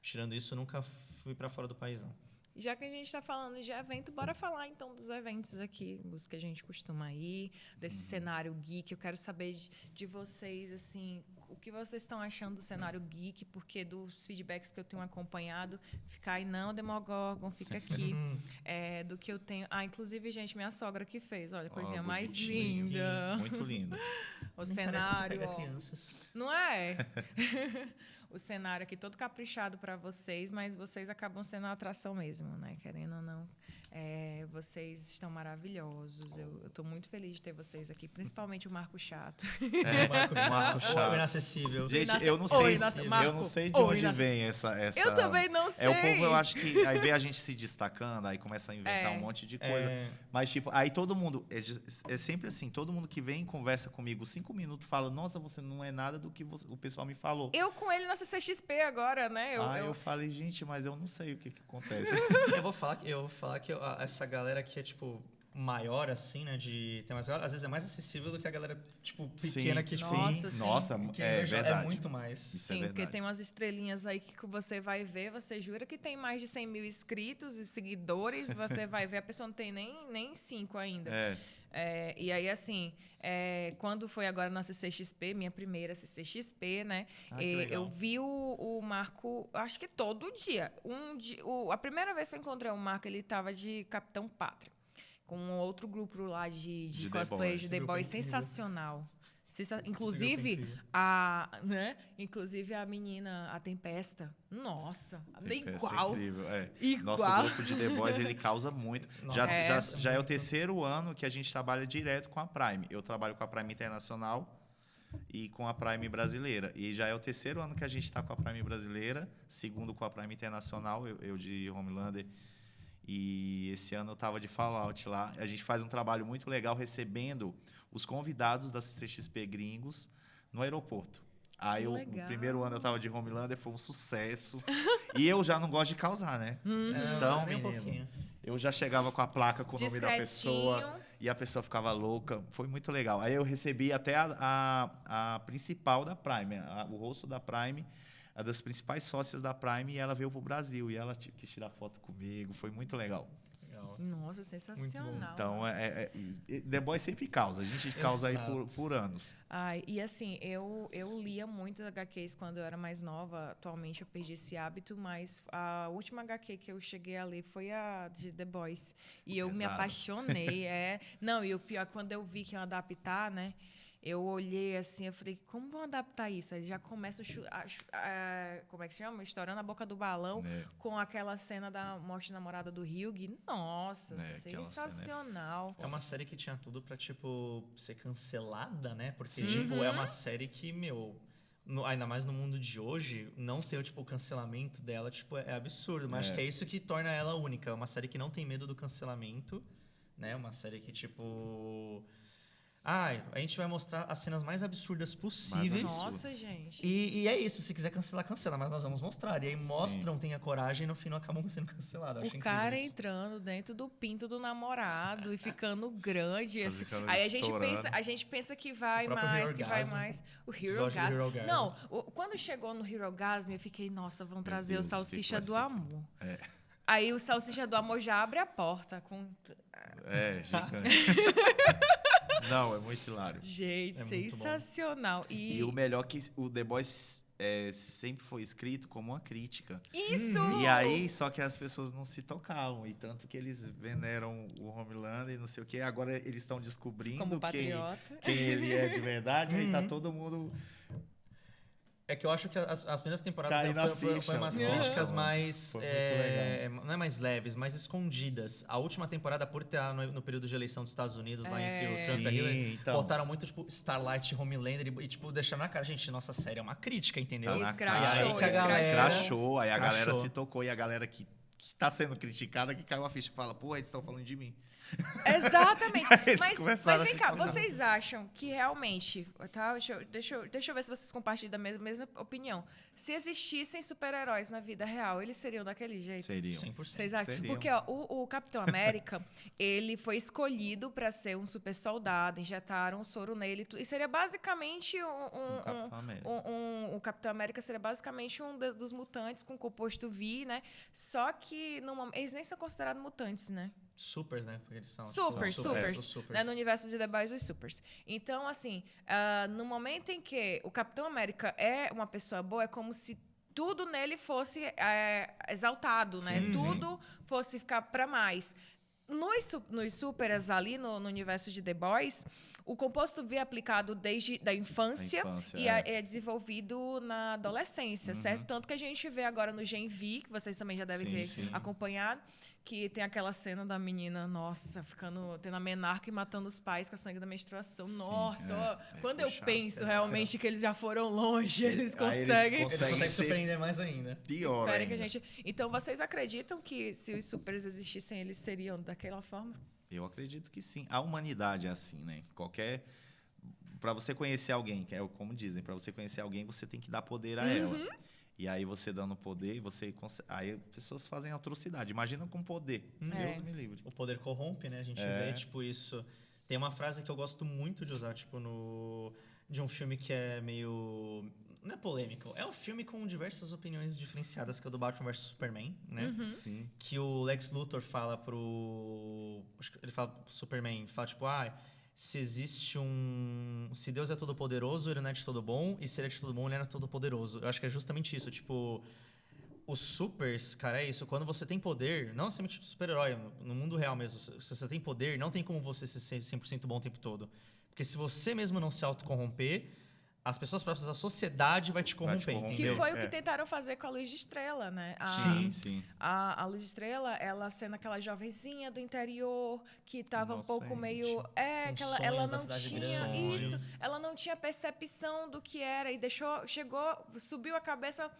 tirando isso, eu nunca fui pra fora do país, não. Já que a gente está falando de evento, bora falar então dos eventos aqui, os que a gente costuma ir, desse cenário geek. Eu quero saber de vocês, assim, o que vocês estão achando do cenário geek, porque dos feedbacks que eu tenho acompanhado, fica aí, não, Demogorgon, fica aqui. Do que eu tenho. Ah, inclusive, gente, minha sogra que fez, olha, coisinha mais bonitinho. linda. Muito lindo. O Nem cenário, parece que pega ó. crianças. Não é? O cenário aqui todo caprichado para vocês, mas vocês acabam sendo a atração mesmo, né? Querendo ou não. Vocês estão maravilhosos. Eu estou muito feliz de ter vocês aqui, principalmente o Marco Chato. Marco Chato. O inacessível. Gente, eu não Oi, sei, Marco. eu não sei de Oi, onde inacessível. vem essa. Eu também não sei. O povo, eu acho que aí vê a gente se destacando, aí começa a inventar um monte de coisa. Mas, tipo, aí todo mundo. É sempre assim, todo mundo que vem conversa comigo 5 minutos fala, nossa, você não é nada do que o pessoal me falou. Eu com ele na CCXP agora, né? Eu falei, gente, mas eu não sei o que acontece. Eu vou falar que essa galera que é, tipo, maior, assim, né? Tem mais às vezes é mais acessível do que a galera, tipo, pequena que Nossa, sim. Nossa, que é verdade. É muito mais. Isso é Sim, verdade. porque tem umas estrelinhas aí que você vai ver, você jura que tem mais de 100 mil inscritos e seguidores, você vai ver, a pessoa não tem nem 5 ainda. E aí, assim, quando foi agora na CCXP, minha primeira CCXP, né? Eu vi o Marco, acho que todo dia. A primeira vez que eu encontrei o Marco, ele tava de Capitão Pátria, com um outro grupo lá de cosplayers de The Boys, sensacional. Inclusive, Inclusive a menina, a Tempesta. Nossa, igual. É incrível. Igual. Nosso grupo de The Boys, ele causa muito. Já é o terceiro ano que a gente trabalha direto com a Prime. Eu trabalho com a Prime Internacional e com a Prime Brasileira. E já é o terceiro ano que a gente está com a Prime Brasileira, segundo com a Prime Internacional, eu de Homelander. E esse ano eu estava de Fallout lá. A gente faz um trabalho muito legal recebendo os convidados da CCXP gringos no aeroporto. Aí o primeiro ano eu estava de Homelander, foi um sucesso. E eu já não gosto de causar, né? Então, menino, eu já chegava com a placa com o nome da pessoa e a pessoa ficava louca. Foi muito legal. Aí eu recebi até a principal da Prime, o rosto da Prime, a das principais sócias da Prime, e ela veio pro Brasil e ela quis tirar foto comigo. Foi muito legal. Nossa, sensacional. Então, The Boys sempre causa. A gente causa aí por anos. E assim, eu lia muito HQs quando eu era mais nova. Atualmente eu perdi esse hábito, mas a última HQ que eu cheguei a ler foi a de The Boys. E eu me apaixonei. Não, e o pior, quando eu vi que iam adaptar, né? Eu olhei assim, eu falei, como vão adaptar isso? Aí já começa como é que se chama? Estourando a boca do balão com aquela cena da morte namorada do Hugh. Nossa, sensacional. É uma série que tinha tudo pra, tipo, ser cancelada, né? Porque, tipo, é uma série que, ainda mais no mundo de hoje, não ter tipo, o cancelamento dela tipo, é absurdo. Mas acho que é isso que torna ela única. É uma série que não tem medo do cancelamento, né? Uma série que, tipo... a gente vai mostrar as cenas mais absurdas possíveis. Nossa, gente. E é isso. Se quiser cancelar, cancela. Mas nós vamos mostrar. E aí mostram, tem a coragem e no fim não acabam sendo cancelados. O cara entrando dentro do pinto do namorado e ficando grande. Assim. Ficando Aí a gente pensa que vai mais, que vai mais. O Hero Gasm. Não, quando chegou no Hero Gasm, eu fiquei, nossa, vão trazer o Salsicha do Amor. Aí o Salsicha do Amor já abre a porta com... gigante. Não, é muito hilário. Gente, sensacional. E o melhor que o The Boys sempre foi escrito como uma crítica. Isso! E aí, só que as pessoas não se tocavam. E tanto que eles veneram o Homelander e não sei o quê. Agora eles estão descobrindo quem ele é de verdade. Aí tá todo mundo... É que eu acho que as primeiras temporadas Caí na foi ficha. umas Nossa, críticas mano. mais. Foi muito legal. Não é mais leves, mais escondidas. A última temporada, por estar no período de eleição dos Estados Unidos, lá entre o Trump e a Hillary, Sim, então. botaram muito, tipo, Starlight Homelander e, tipo, deixando na cara, gente, nossa série é uma crítica, entendeu? Tá na Escrachou, cara. aí que a galera- Escrachou. Aí a galera Escrachou. se tocou. E a galera que tá sendo criticada, que caiu a ficha e fala, pô, eles estão falando de mim. Exatamente. Eles mas começaram vem a se cá, tocar. vocês acham que realmente, tá? Deixa eu ver se vocês compartilham da mesma opinião. Se existissem super-heróis na vida real, eles seriam daquele jeito? Seriam. 100%. Vocês acham? Seriam. Porque ó, o Capitão América, ele foi escolhido para ser um super soldado, injetaram um soro nele. E seria basicamente Capitão América. o Capitão América seria basicamente dos mutantes com composto V, né? Só que eles nem são considerados mutantes, né? Supers, né? Porque eles são. Supers. Os supers. Né? No universo de The Boys, os supers. Então, assim, no momento em que o Capitão América é uma pessoa boa, é como se tudo nele fosse exaltado, né? Sim, Tudo fosse ficar para mais. Nos supers ali, no universo de The Boys, o composto V é aplicado desde da infância, e é desenvolvido na adolescência, certo? Tanto que a gente vê agora no Gen V, que vocês também já devem ter acompanhado, que tem aquela cena da menina, nossa, tendo a menarca e matando os pais com a sangue da menstruação. Nossa, quando eu penso realmente que eles já foram longe, eles conseguem... Eles conseguem surpreender mais ainda. Pior Espera ainda. que a gente... Então, vocês acreditam que se os supers existissem, eles seriam daquela forma? Eu acredito que sim. A humanidade é assim, né? Para você conhecer alguém, que é como dizem, para você conhecer alguém, você tem que dar poder a ela. E aí você dando poder, aí pessoas fazem atrocidade. Imagina com poder. Deus me livre. O poder corrompe, né? A gente vê, tipo, isso. Tem uma frase que eu gosto muito de usar, tipo, de um filme que é meio... Não é polêmico. É um filme com diversas opiniões diferenciadas, que é o do Batman vs Superman, né? Sim. Que o Lex Luthor fala pro... Acho que ele fala pro Superman, fala, tipo, se existe se Deus é todo poderoso, ele não é de todo bom, e se ele é de todo bom, ele não é todo poderoso. Eu acho que é justamente isso, tipo, os supers, cara, é isso, quando você tem poder, não somente de super-herói, no mundo real mesmo, se você tem poder, não tem como você ser 100% bom o tempo todo. Porque se você mesmo não se autocorromper, as pessoas próprias, a sociedade vai te corromper, corromper. entendeu? Que foi o que tentaram fazer com a Luz de Estrela, né? Sim. A Luz de Estrela, ela sendo aquela jovenzinha do interior, que tava um pouco Inocente. meio... Com ela sonhos da não cidade tinha grande. isso. Ela não tinha percepção do que era e subiu a cabeça...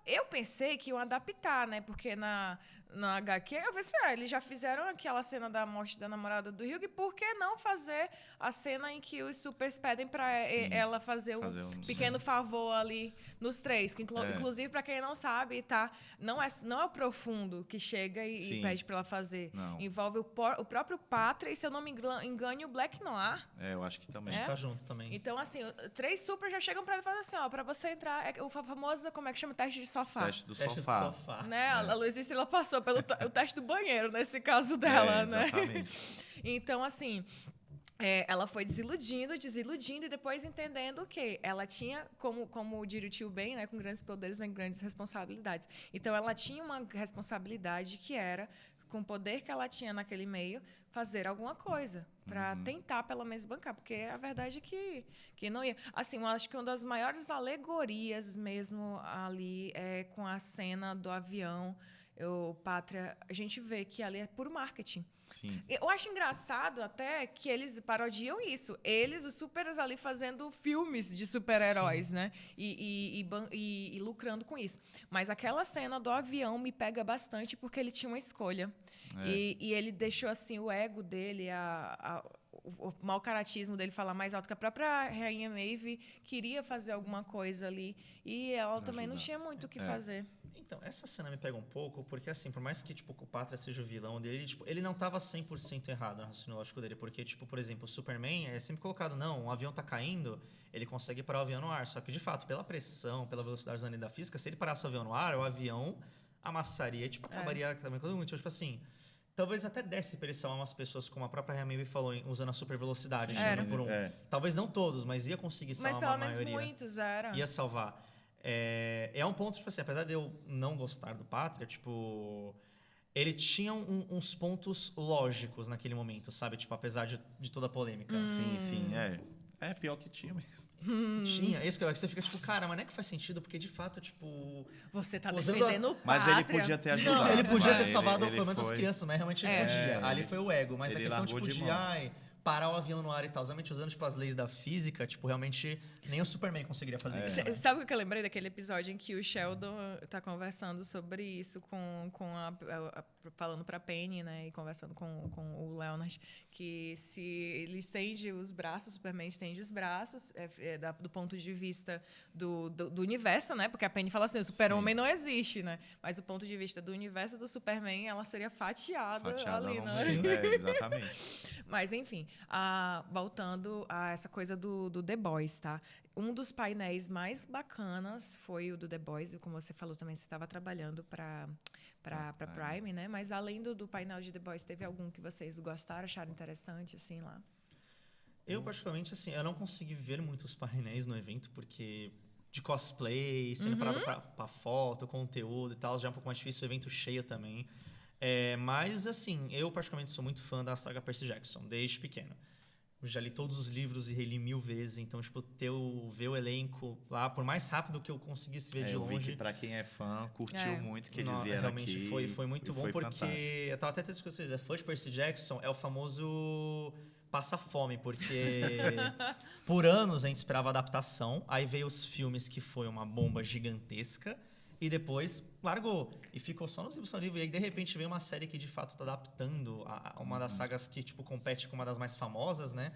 Eu pensei que iam adaptar, né? Porque na HQ, eu pensei, eles já fizeram aquela cena da morte da namorada do Hugh, por que não fazer a cena em que os supers pedem pra ela fazer um pequeno favor ali nos três? Que inclusive, pra quem não sabe, tá? Não é o Profundo que chega e pede pra ela fazer. Não. Envolve o próprio Pátria e, se eu não me engano, o Black Noir. Eu acho que também. A gente tá junto também. Então, assim, 3 supers já chegam pra ele e falam assim, pra você entrar, o famoso, como é que chama? Teste de sofá. Teste do Teste sofá. do sofá. Né? A Luz Estrela passou pelo o teste do banheiro, nesse caso dela, né? Exatamente. Então, assim, ela foi desiludindo, e depois entendendo que ela tinha, como diria o tio Ben, né? Com grandes poderes vem grandes responsabilidades. Então, ela tinha uma responsabilidade que era, com o poder que ela tinha naquele meio, fazer alguma coisa para tentar, pelo menos, bancar. Porque a verdade é que não ia. Assim, eu acho que uma das maiores alegorias mesmo ali é com a cena do avião, o Pátria, a gente vê que ali é puro marketing. Sim. Eu acho engraçado até que eles parodiam isso. Eles, os supers ali, fazendo filmes de super-heróis, né? E lucrando com isso. Mas aquela cena do avião me pega bastante porque ele tinha uma escolha. E ele deixou, assim, o ego dele, o mau caratismo dele falar mais alto, que a própria Rainha Maeve queria fazer alguma coisa ali. E ela também não tinha muito o que fazer. Então, essa cena me pega um pouco, porque assim, por mais que tipo, o Pátria seja o vilão dele, tipo, ele não tava 100% errado no raciocínio lógico dele, porque, tipo, por exemplo, o Superman é sempre colocado, não, um avião tá caindo, ele consegue parar o avião no ar, só que, de fato, pela pressão, pela velocidade da lei da física, se ele parasse o avião no ar, o avião amassaria, tipo, acabaria também com todo mundo. Então, tipo assim, talvez até desse pressão a umas pessoas, como a própria Rhea Maeve falou, usando a super velocidade, por um. Talvez não todos, mas ia conseguir salvar a maioria. Mas pelo menos muitos eram. Ia salvar. É um ponto, tipo assim, apesar de eu não gostar do Pátria, tipo, ele tinha uns pontos lógicos naquele momento, sabe? Tipo, apesar de toda a polêmica. Sim. É, pior que tinha mesmo. Tinha. Isso que você fica tipo, cara, mas não é que faz sentido, porque de fato, tipo... Você tá Usando defendendo o Mas ele podia ter ajudado. Não, ele podia ter Mas salvado ele pelo menos as foi- crianças, mas realmente ele É. podia. Ali foi o ego. Mas a ele questão, largou tipo, de de mão. parar o avião no ar e tal, realmente usando, tipo, as leis da física, tipo, realmente nem o Superman conseguiria fazer isso. né? Sabe o que eu lembrei daquele episódio em que o Sheldon tá conversando sobre isso falando pra Penny, né? E conversando com o Leonard, que se ele estende os braços, o Superman estende os braços, do ponto de vista do universo, né? Porque a Penny fala assim, o Super-Homem não existe, né? Mas do ponto de vista do universo do Superman, ela seria fatiada ali, não né? sei. Exatamente. Mas, enfim, voltando a essa coisa do The Boys, tá? Um dos painéis mais bacanas foi o do The Boys, e como você falou também, você estava trabalhando para Prime, né? Mas além do painel de The Boys, teve algum que vocês gostaram, acharam interessante, assim, lá? Eu, particularmente, assim, eu não consegui ver muitos painéis no evento, porque de cosplay, sendo parado pra foto, conteúdo e tal, já é um pouco mais difícil, o evento cheio também. Mas, assim, eu particularmente sou muito fã da saga Percy Jackson, desde pequeno. Eu já li todos os livros e reli 1000 vezes, então, tipo, ver o elenco lá, por mais rápido que eu conseguisse ver de Eu vi longe... que pra quem é fã, curtiu muito que eles Não, vieram realmente aqui. foi muito e bom, foi porque fantástico. eu tava até tendo com vocês, fã de Percy Jackson é o famoso passa fome, porque por anos a gente esperava adaptação, aí veio os filmes que foi uma bomba gigantesca, e depois largou. E ficou só nos livros, e aí de repente veio uma série que de fato está adaptando a uma das sagas que tipo, compete com uma das mais famosas, né?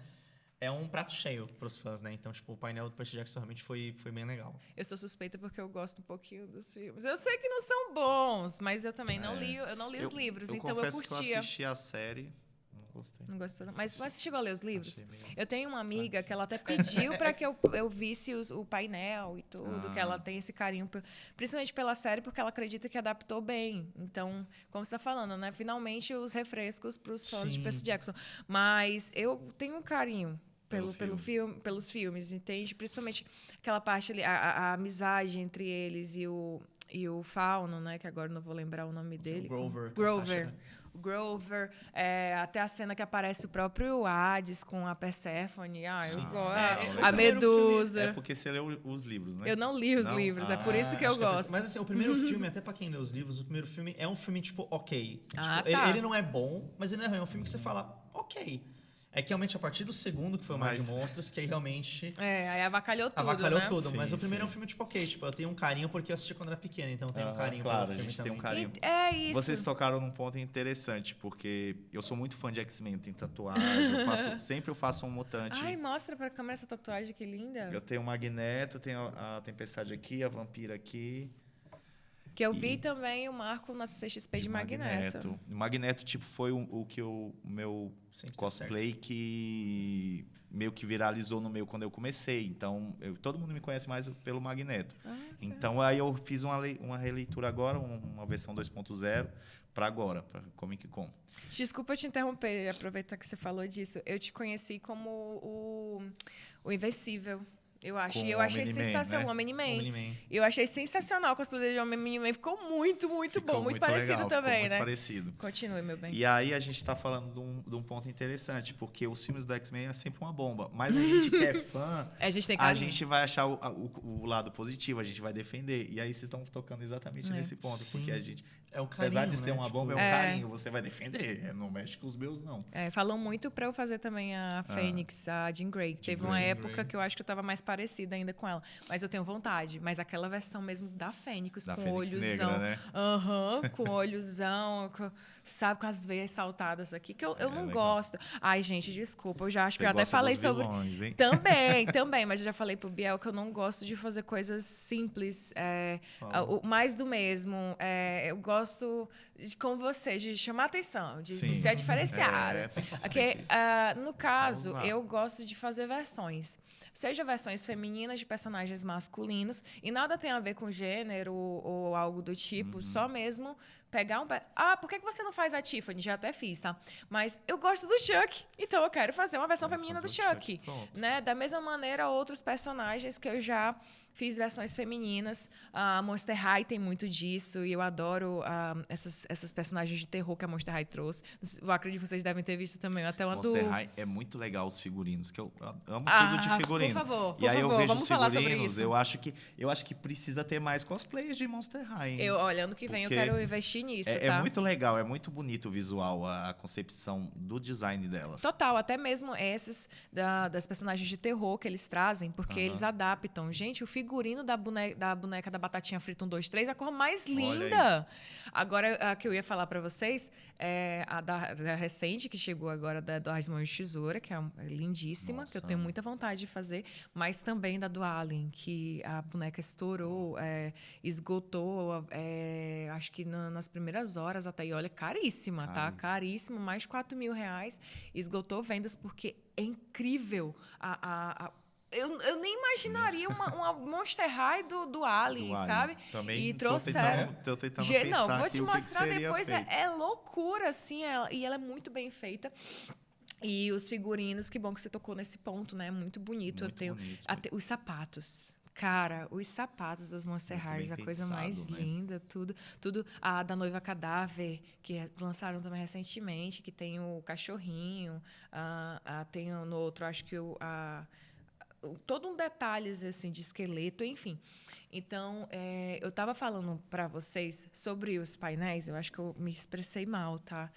É um prato cheio pros fãs, né? Então, tipo, o painel do Percy Jackson realmente foi bem legal. Eu sou suspeita porque eu gosto um pouquinho dos filmes. Eu sei que não são bons, mas eu também não li os livros, então eu confesso que eu curtia. assisti a série, não gostei. Não gostou, não. Mas você chegou a ler os livros? Achei meio Eu tenho uma amiga que ela até pediu para que eu visse o painel e tudo, que ela tem esse carinho, principalmente pela série, porque ela acredita que adaptou bem. Então, como você está falando, né? Finalmente os refrescos para os fãs de Sim. Percy Jackson. Mas eu tenho um carinho Pelo pelos filmes, entende? Principalmente aquela parte ali, a amizade entre eles e o Fauno, né? Que agora eu não vou lembrar o nome dele. Grover, Grover. Sasha, né? O Grover, até a cena que aparece o próprio Hades com a Perséfone. Eu gosto. legal. A Medusa. É porque você leu os livros, né? Eu não li os Não? livros, é por isso que eu Acho gosto. Mas assim, o primeiro filme, até pra quem lê os livros, o primeiro filme é um filme, tipo, ok. Tipo, Tá. ele não é bom, mas ele não é ruim. É um filme que você fala, ok. É que realmente a partir do segundo, que foi o Mar de Mas- Monstros, que aí realmente Aí avacalhou tudo, avacalhou né? tudo. Mas Sim, o primeiro é um sim. filme, tipo, ok. Tipo, eu tenho um carinho porque eu assisti quando era pequeno, então eu tenho um carinho claro, pelo a filme gente também. tem um carinho. É isso. Vocês tocaram num ponto interessante, porque eu sou muito fã de X-Men, tem tatuagem, sempre eu faço um mutante. Ai, mostra pra câmera essa tatuagem, que linda. Eu tenho o Magneto, tenho a Tempestade aqui, a Vampira aqui. Que eu vi também o Marco na CXP de Magneto. O Magneto, tipo, foi o que o meu Sempre deu cosplay que meio que viralizou no meu quando eu comecei. Então, todo mundo me conhece mais pelo Magneto. Então, aí eu fiz uma releitura agora, uma versão 2.0 para agora, para Comic Con. Desculpa te interromper, aproveitar que você falou disso. Eu te conheci como o Invencível. Eu acho. Com E eu o achei Omni-Man, sensacional. né? O Homem-Man. Omni-Man. Eu achei sensacional o cosplay de Homem-Man. Ficou muito, muito Ficou bom. Muito parecido legal, também, ficou muito né? parecido. Continue, meu bem. E aí a gente está falando de um ponto interessante, porque os filmes do X-Men é sempre uma bomba. Mas a gente que é fã, A gente tem a carinho. gente vai achar o lado positivo, a gente vai defender. E aí vocês estão tocando exatamente nesse ponto, Sim. porque a gente, É o carinho, apesar de ser né? uma Tipo, bomba, é um carinho, você vai defender. Não mexe com os meus, não. Falam muito pra eu fazer também a Fênix, a Jean Grey. Teve uma Jean época Grey. que eu acho que eu tava mais parecida ainda com ela. Mas eu tenho vontade. Mas aquela versão mesmo da Fênix, Da com Fênix olhozão. negra, né? Com olhozão, sabe, com as veias saltadas aqui, que eu não legal. gosto. Ai, gente, desculpa. Eu já acho Você que eu até gosta falei dos sobre. vilões, hein? Também, mas eu já falei pro Biel que eu não gosto de fazer coisas simples, Fala. o mais do mesmo. Eu gosto, como você, de chamar atenção, de Sim. ser diferenciada. Tem que ser. Porque, no caso, Ousar. eu gosto de fazer versões. Seja versões femininas de personagens masculinos, e nada tem a ver com gênero ou algo do tipo, só mesmo pegar um... por que você não faz a Tiffany? Já até fiz, tá? Mas eu gosto do Chuck, então eu quero fazer uma versão feminina do fazer o Chuck. Chuck, pronto. Né? Da mesma maneira, outros personagens que eu já fiz versões femininas. A Monster High tem muito disso e eu adoro essas personagens de terror que a Monster High trouxe. Eu acredito que vocês devem ter visto também. Até uma Monster do... High é muito legal os figurinos, que eu amo tudo de figurino. Por favor, e aí eu vejo vamos os falar sobre figurinos, isso. eu acho que precisa ter mais cosplayers de Monster High. Hein? Olha, ano que vem eu Porque quero investir nisso, é tá? muito legal, é muito bonito o visual, a concepção do design delas. Total, até mesmo esses das personagens de terror que eles trazem, porque eles adaptam. Gente, o figurino da boneca da Batatinha Frita 1, 2, 3 é a cor mais linda. Agora, a que eu ia falar pra vocês é a da recente, que chegou agora, da Eduardo Mãos de Tesoura, que é lindíssima, Nossa, que eu tenho muita vontade de fazer, mas também da do Alien, que a boneca estourou, esgotou, acho que nas primeiras horas até. E olha, caríssima, tá? Caríssima, mais de R$4.000. Esgotou vendas porque é incrível eu nem imaginaria uma Monster High do Alien, sabe? Também e trouxeram. Tô tentando pensar não, vou te mostrar depois. Feito. É loucura, assim, e ela é muito bem feita. E os figurinos, que bom que você tocou nesse ponto, né? Muito bonito. Muito eu tenho bonito, até os sapatos. Cara, os sapatos das Monster High, a coisa mais linda, tudo. A da Noiva Cadáver, que lançaram também recentemente, que tem o cachorrinho, tem no outro, acho que todo um detalhes assim de esqueleto, enfim. Então, eu estava falando para vocês sobre os painéis. Eu acho que eu me expressei mal, tá?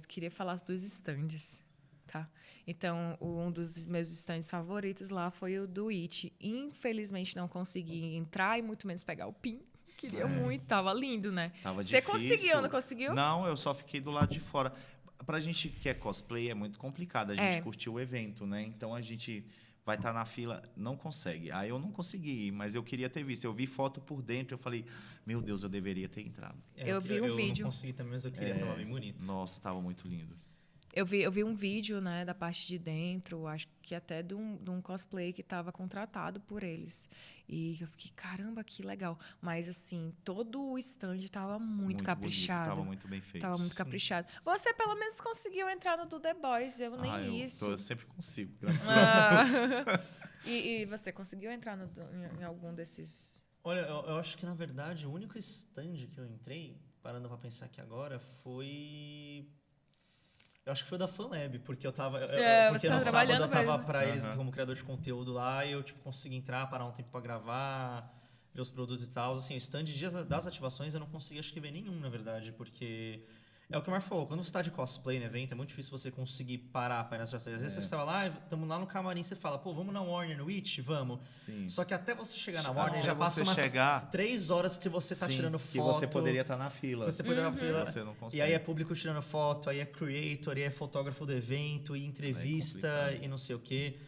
Queria falar dos stands, tá? Então, um dos meus stands favoritos lá foi o do It. Infelizmente, não consegui entrar e muito menos pegar o pin. Queria muito, tava lindo, né? Tava Você difícil. conseguiu, não conseguiu? Não, eu só fiquei do lado de fora. Pra gente que é cosplay, é muito complicado a gente curtir o evento, né? Então, a gente vai estar na fila, não consegue. Aí eu não consegui ir, mas eu queria ter visto. Eu vi foto por dentro, eu falei, meu Deus, eu deveria ter entrado. Eu vi um vídeo. Eu não consegui também, mas eu queria, tava bem bonito. Nossa, tava muito lindo. Eu vi um vídeo, né, da parte de dentro, acho que até de um cosplay que estava contratado por eles. E eu fiquei, caramba, que legal. Mas, assim, todo o stand estava muito caprichado. Estava muito bem feito. Estava muito caprichado. Você, pelo menos, conseguiu entrar no do The Boys, eu nem isso. Eu sempre consigo, graças a Deus. E você conseguiu entrar em algum desses... Olha, eu acho que, na verdade, o único stand que eu entrei, parando para pensar aqui agora, foi... Eu acho que foi da FanLab, porque eu tava... porque no sábado eu tava pra eles como criador de conteúdo lá e eu consegui entrar, parar um tempo pra gravar, ver os produtos e tal. Assim, o stand das ativações eu não consegui, acho que ver nenhum, na verdade, porque... É o que o Mar falou, quando você tá de cosplay no evento, é muito difícil você conseguir parar para ir nas ativações. Às vezes você vai lá, estamos lá no camarim, você fala, pô, vamos na Warner, no Witch? Vamos. Sim. Só que até você chegar na Warner, já passa umas 3 horas que você tá tirando foto. Que você poderia estar na fila. Você poderia estar na fila. Você não consegue. E aí é público tirando foto, aí é creator, aí é fotógrafo do evento, e entrevista, e não sei o quê.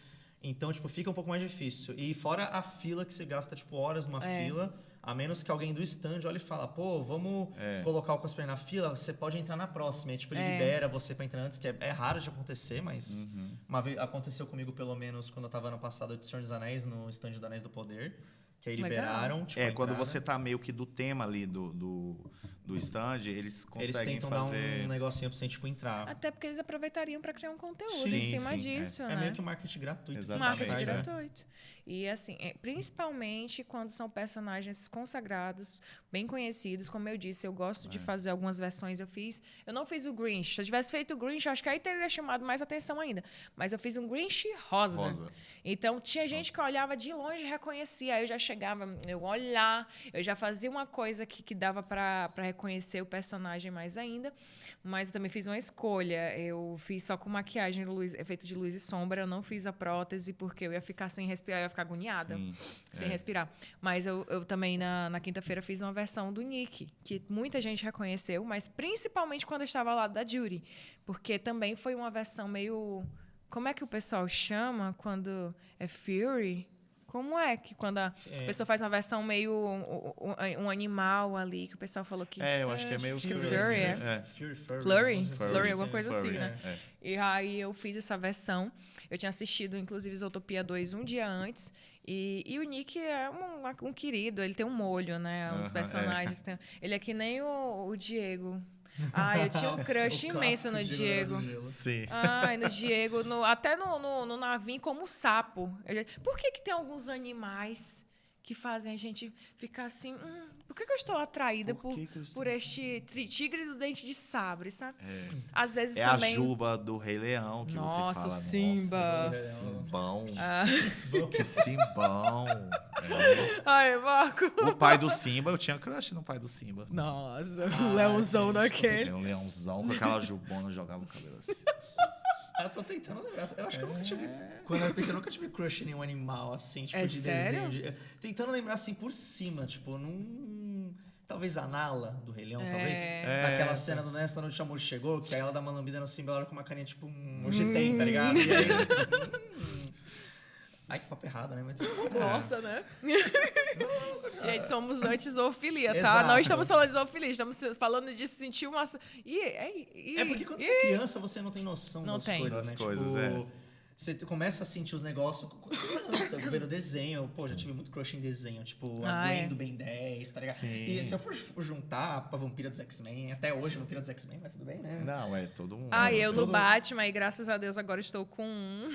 Então, fica um pouco mais difícil. E fora a fila que você gasta, horas numa fila... A menos que alguém do stand olhe e fala, pô, vamos colocar o cosplay na fila, você pode entrar na próxima. E, ele libera você pra entrar antes, que é raro de acontecer, mas uma vez aconteceu comigo, pelo menos, quando eu tava ano passado de Senhor dos Anéis, no stand do Anéis do Poder. Que aí liberaram, quando você tá meio que do tema ali do stand, eles conseguem eles tentam fazer... dar um negocinho pra você, entrar. Até porque eles aproveitariam para criar um conteúdo sim, em cima sim, disso, né? É meio que um marketing gratuito. Exatamente. Marketing gratuito. E, assim, principalmente quando são personagens consagrados, bem conhecidos. Como eu disse, eu gosto de fazer algumas versões. Eu não fiz o Grinch. Se eu tivesse feito o Grinch, acho que aí teria chamado mais atenção ainda. Mas eu fiz um Grinch rosa. Então, tinha gente que olhava de longe e reconhecia. Aí eu já chegava, eu olhar, eu já fazia uma coisa que dava para reconhecer o personagem mais ainda. Mas eu também fiz uma escolha. Eu fiz só com maquiagem, efeito de luz e sombra. Eu não fiz a prótese, porque eu ia ficar sem respirar, eu ia ficar agoniada. Sem respirar. Mas eu também, na quinta-feira, fiz uma versão do Nick, que muita gente reconheceu, mas principalmente quando eu estava ao lado da Judy. Porque também foi uma versão meio... Como é que o pessoal chama quando é Fury? Como é que quando a pessoa faz uma versão meio um animal ali, que o pessoal falou que... eu acho que é meio... Flurry, alguma coisa assim, né? E aí eu fiz essa versão. Eu tinha assistido, inclusive, Zootopia 2 um dia antes. E o Nick é um querido, ele tem um molho, né? Um dos personagens. Ele é que nem o Diego. Eu tinha um crush imenso no Diego. Sim. No Diego, até no navio como sapo. Por que tem alguns animais que fazem a gente ficar assim, por que eu estou atraída por este tigre do dente de sabre, sabe? Às vezes É também... a Juba do Rei Leão que Nossa, você fala. o Simba. Nossa, que Simbão. Que Simbão. Ai, Marco. O pai do Simba, eu tinha crush no pai do Simba. Nossa, o leãozão gente, daquele. Ele é um leãozão com aquela jubona, jogava o cabelo assim. Eu tô tentando lembrar. Eu acho que eu nunca tive. Quando eu era pequeno, eu nunca tive crush em nenhum animal, assim, tipo, É de sério? desenho. Tentando lembrar assim por cima, tipo, talvez a Nala do Rei Leão, talvez. Naquela cena do Nesta onde o Chamur chegou, que aí ela dá uma lambida no Simba, ela com uma carinha tipo, hoje tem, tá ligado? E aí, ai, que papo errado, né? Mas Nossa, né? Gente, somos anti-zoofilia, tá? Exato. Não estamos falando de zoofilia, estamos falando de sentir uma... É porque quando você é criança, você não tem noção Não das tem. coisas, Das né? coisas, tipo, você começa a sentir os negócios quando criança, vendo desenho. Pô, já tive muito crush em desenho, tipo, a Gwen do Ben 10, tá ligado? Sim. E se eu for juntar pra Vampira dos X-Men, até hoje, Vampira dos X-Men, mas tudo bem, né? Não, é todo mundo. Eu no Todo- Batman, e graças a Deus agora estou com um.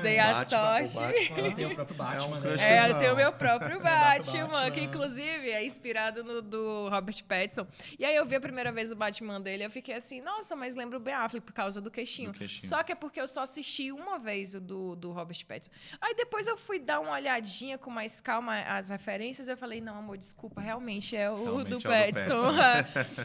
Dei o a Batman- sorte. Ela tem o próprio Batman, um né? crush. Eu tenho o meu próprio Batman, Batman. que inclusive é inspirado no do Robert Pattinson. E aí eu vi a primeira vez o Batman dele, eu fiquei assim, nossa, mas lembro o Ben Affleck por causa do queixinho. Só que é porque eu só assisti uma vez o do Robert Pattinson. Aí depois eu fui dar uma olhadinha com mais calma as referências, eu falei, não, amor, desculpa, realmente é o do Pattinson.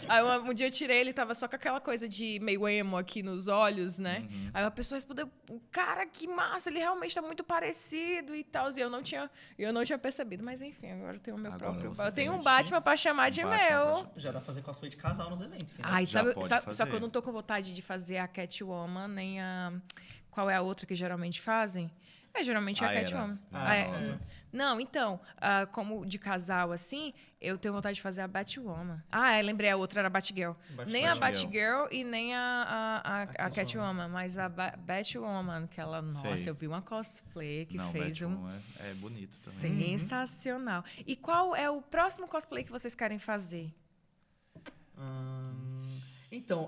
Aí um dia eu tirei, ele tava só com aquela coisa de meio emo aqui nos olhos, né? Aí uma pessoa respondeu, cara, que massa, ele realmente tá muito parecido e tal. E eu não tinha percebido. Mas enfim, agora eu tenho o meu Agora próprio. você Eu tenho tem um Batman pra chamar de Batman meu. Já dá pra fazer cosplay de casal nos eventos. Né? Ai, Já sabe, pode só fazer. que eu não tô com vontade de fazer a Catwoman, nem a... Qual é a outra que geralmente fazem? Geralmente é a A Era. Catwoman. Rosa. Não, então, como de casal, assim, eu tenho vontade de fazer a Batwoman. Lembrei, a outra era a Batgirl. Nem a Batgirl e nem a Catwoman, mas a Batwoman, que ela... Nossa, Sei. eu vi uma cosplay que Não, fez Batman é bonito também. sensacional. E qual é o próximo cosplay que vocês querem fazer? Então,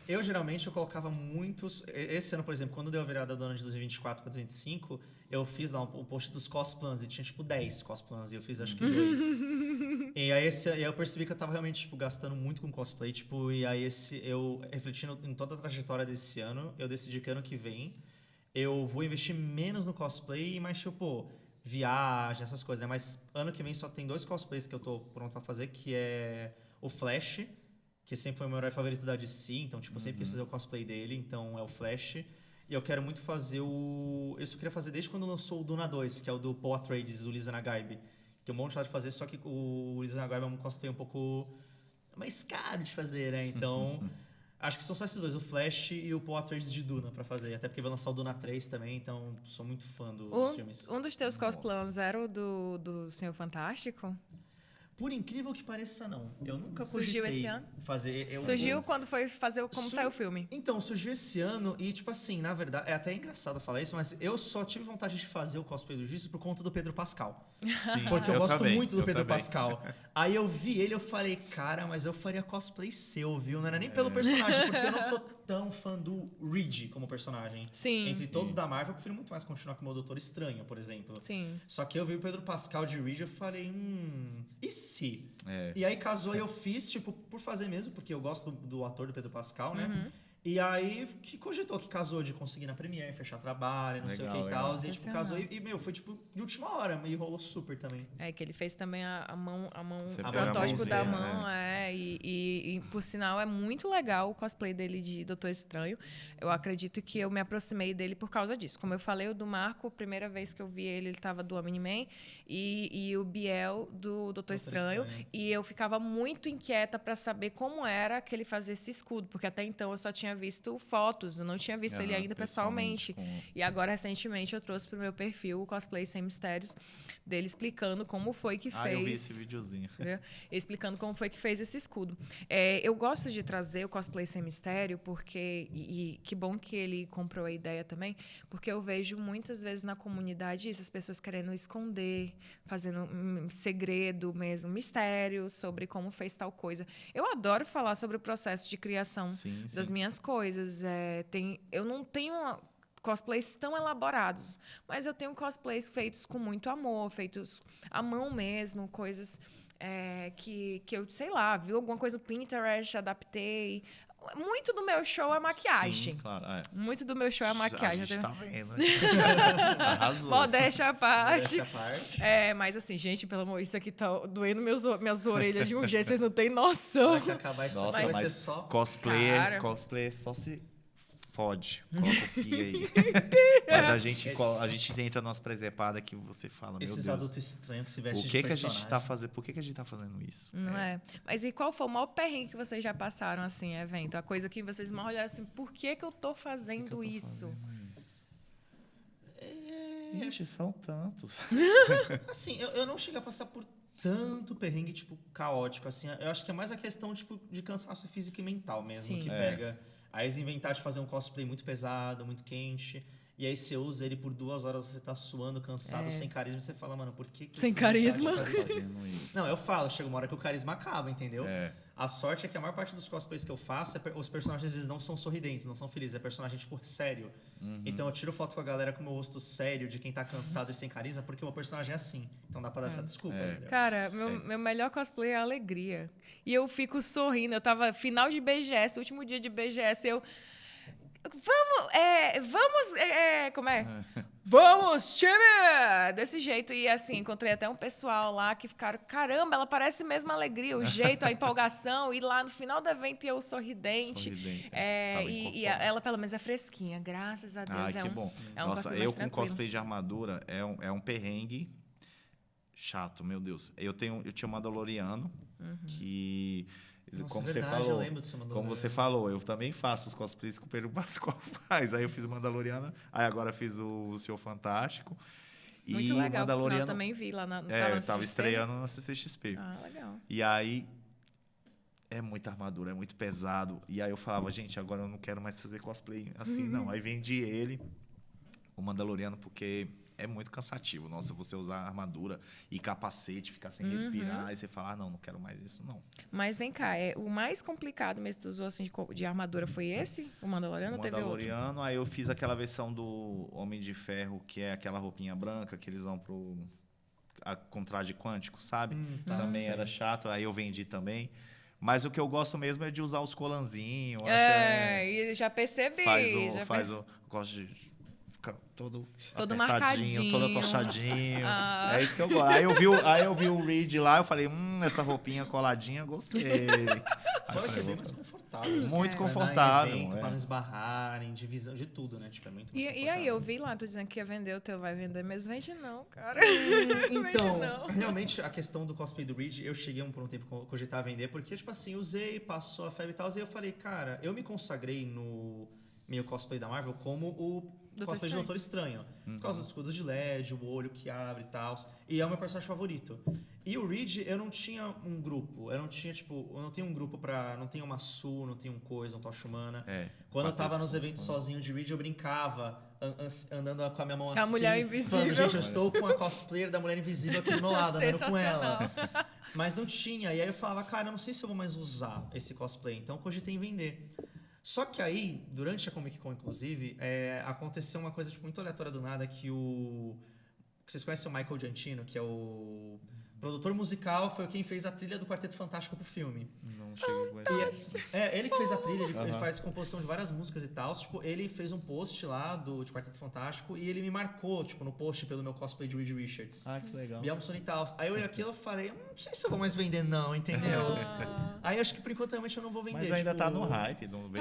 eu geralmente eu colocava muitos. Esse ano, por exemplo, quando deu a virada do ano de 2024 para 2025, eu fiz lá o post dos cosplans e tinha tipo 10 cosplans e eu fiz acho que 2. E aí eu percebi que eu tava realmente tipo, gastando muito com cosplay, tipo, e aí eu refletindo em toda a trajetória desse ano, eu decidi que ano que vem eu vou investir menos no cosplay e mais tipo viagem, essas coisas, né? Mas ano que vem só tem 2 cosplays que eu tô pronto pra fazer, que é o Flash, que sempre foi o meu herói favorito da DC, então, tipo, eu sempre quis fazer o cosplay dele, então é o Flash. E eu quero muito fazer o... Isso eu queria fazer desde quando lançou o Duna 2, que é o do Paul Atreides, o Liza Nagaibe. Que eu monte de fazer, só que o Liza Nagaibe é um cosplay um pouco mais caro de fazer, né? Então, acho que são só esses 2, o Flash e o Paul Atreides de Duna pra fazer. Até porque vai lançar o Duna 3 também, então sou muito fã dos filmes. Um dos teus cosplays era o do Senhor Fantástico? Por incrível que pareça, não. Eu nunca Surgiu cogitei esse ano? fazer... Surgiu quando foi fazer como saiu o filme. Então, surgiu esse ano e, tipo assim, na verdade, é até engraçado falar isso, mas eu só tive vontade de fazer o cosplay do Justiça por conta do Pedro Pascal. Sim, Porque eu gosto também, muito do eu Pedro também. Pascal. Aí eu vi ele, eu falei, cara, mas eu faria cosplay seu, viu? Não era nem pelo personagem, porque eu não sou tão fã do Reed como personagem. Sim. Entre todos da Marvel, eu prefiro muito mais continuar com o meu Doutor Estranho, por exemplo. Sim. Só que eu vi o Pedro Pascal de Reed, eu falei, e se? É. E aí casou e eu fiz, tipo, por fazer mesmo, porque eu gosto do ator do Pedro Pascal, né? E aí que cogitou que casou de conseguir na Premiere, fechar trabalho, não sei o que e tal. E tipo, casou meu, foi tipo de última hora, e rolou super também. É que ele fez também a mão, Você o fez a protótipo da mãozinha, mão, e por sinal é muito legal o cosplay dele de Doutor Estranho. Eu acredito que eu me aproximei dele por causa disso. Como eu falei, o do Marco, a primeira vez que eu vi ele tava do Omni-Man, e o Biel do Doutor Estranho. E eu ficava muito inquieta para saber como era que ele fazia esse escudo, porque até então eu só tinha visto fotos, eu não tinha visto ele ainda pessoalmente. E agora, recentemente, eu trouxe pro meu perfil o Cosplay Sem Mistérios, dele explicando como foi que fez. Eu vi esse videozinho. Explicando como foi que fez esse escudo. Eu gosto de trazer o Cosplay Sem Mistério, porque... E que bom que ele comprou a ideia também, porque eu vejo muitas vezes na comunidade isso, as pessoas querendo esconder, fazendo um segredo mesmo, mistério sobre como fez tal coisa. Eu adoro falar sobre o processo de criação das minhas coisas. Eu não tenho cosplays tão elaborados. Mas eu tenho cosplays feitos com muito amor, feitos à mão mesmo, coisas que eu, sei lá, vi alguma coisa no Pinterest, adaptei. Muito do meu show é maquiagem. Sim, claro. Muito do meu show é maquiagem. A gente tá vendo. Arrasou. Modéstia à parte. Modéstia à parte. Mas assim, gente, pelo amor, isso aqui tá doendo minhas orelhas de um jeito, vocês não têm noção. Vai que acabar isso Nossa, aqui, vai mas ser só... cosplayer só se fode. Coloca o pi aí. Mas a gente entra numa presepada que você fala, meu Esses Deus. adultos estranhos que se vestem O que de que a gente personagem. tá fazendo? Por que a gente tá fazendo isso? Não é? Mas e qual foi o maior perrengue que vocês já passaram, assim, em evento? A coisa que vocês mais olharam assim, por que eu tô fazendo isso? Ixi, são tantos. Assim, eu não cheguei a passar por tanto perrengue, tipo, caótico, assim. Eu acho que é mais a questão, tipo, de cansaço físico e mental mesmo, Sim. que pega. Aí eles inventar de fazer um cosplay muito pesado, muito quente. E aí você usa ele por 2 horas, você tá suando, cansado, sem carisma. E você fala, mano, por que Sem eu tenho vontade de carisma? fazer isso? Fazendo isso. Não, eu falo, chega uma hora que o carisma acaba, entendeu? É. A sorte é que a maior parte dos cosplays que eu faço, os personagens eles não são sorridentes, não são felizes, é personagem, tipo, sério. Então eu tiro foto com a galera com o meu rosto sério, de quem tá cansado e sem carisma, porque o meu personagem é assim. Então dá pra dar essa desculpa. Entendeu? Cara, meu melhor cosplay é a alegria. E eu fico sorrindo. Eu tava final de BGS, último dia de BGS, eu... como é? Vamos, time! Desse jeito. E assim, encontrei até um pessoal lá que ficaram, caramba, ela parece mesmo a alegria, o jeito, a empolgação. E lá no final do evento eu sorridente. Tava E incorporado. ela pelo menos é fresquinha, graças a Deus. Ai, que bom. É um Nossa, cosplay eu mais com tranquilo. cosplay de armadura é um perrengue chato, meu Deus. Eu tinha um Mandaloriano que... Nossa, como é você verdade, eu falou, lembro do seu como Mandaloriano. você falou, eu também faço os cosplays que o Pedro Pascoal faz. Aí eu fiz o Mandaloriano, aí agora fiz o Senhor Fantástico. Muito e legal, o por sinal, Mandaloriano eu também vi lá na eu CCXP. tava estreando na CCXP. Ah, legal. E aí é muita armadura, é muito pesado. E aí eu falava, gente, agora eu não quero mais fazer cosplay assim, não. Aí vendi ele, o Mandaloriano, porque é muito cansativo. Nossa, você usar armadura e capacete, ficar sem respirar, aí você fala, ah, não quero mais isso, não. Mas vem cá, o mais complicado mesmo que tu usou assim, de armadura foi esse? O Mandaloriano O ou teve outro? Mandaloriano, aí eu fiz aquela versão do Homem de Ferro, que é aquela roupinha branca que eles vão com traje quântico, sabe? Tá, Também sei. era chato, aí eu vendi também. Mas o que eu gosto mesmo é de usar os colanzinhos. E já percebi. Gosto de ficar todo Todo apertadinho, marcadinho. todo atochadinho. É isso que eu gosto. Aí eu vi o Reed lá, eu falei, essa roupinha coladinha, gostei. Fora que é bem mais confortável. assim, Muito pra confortável, dar em evento, é. pra não esbarrar, em divisão, de tudo, né? Tipo, é muito mais E aí, eu vi lá, tu dizendo que ia vender, o teu vai vender mesmo. Vende não, cara. Então, Vende não. realmente, a questão do cosplay do Reed, eu cheguei por um tempo a cogitar vender, porque, tipo assim, usei, passou a febre e tal, e eu falei, cara, eu me consagrei no meio cosplay da Marvel como o Doutor cosplay de Estranho. Doutor Estranho. Por causa dos escudos de LED, o olho que abre e tal. E é o meu personagem favorito. E o Reed, eu não tinha um grupo. Eu não tenho um grupo pra... Não tenho uma Su, não tenho um Coisa, um Tocha Humana. Quando eu tava nos eventos sozinho de Reed, eu brincava, andando com a minha mão assim. A Mulher Invisível. Falando, gente, eu estou com a cosplayer da Mulher Invisível aqui do meu lado, andando com ela. Sensacional. Mas não tinha. E aí eu falava, cara, eu não sei se eu vou mais usar esse cosplay. Então eu cogitei em vender. Só que aí, durante a Comic Con, inclusive, aconteceu uma coisa tipo, muito aleatória do nada, que vocês conhecem o Michael Giantino, que é o produtor musical, foi quem fez a trilha do Quarteto Fantástico pro filme. Não cheguei com essa. Ele que fez a trilha, ele faz composição de várias músicas e tal. Tipo, ele fez um post lá de Quarteto Fantástico e ele me marcou, tipo, no post pelo meu cosplay de Reed Richards. Ah, que legal. Bielson e tal. Aí eu olhei aquilo e falei, não sei se eu vou mais vender não, entendeu? Aí acho que por enquanto realmente eu não vou vender. Mas ainda tipo, tá no hype, não vende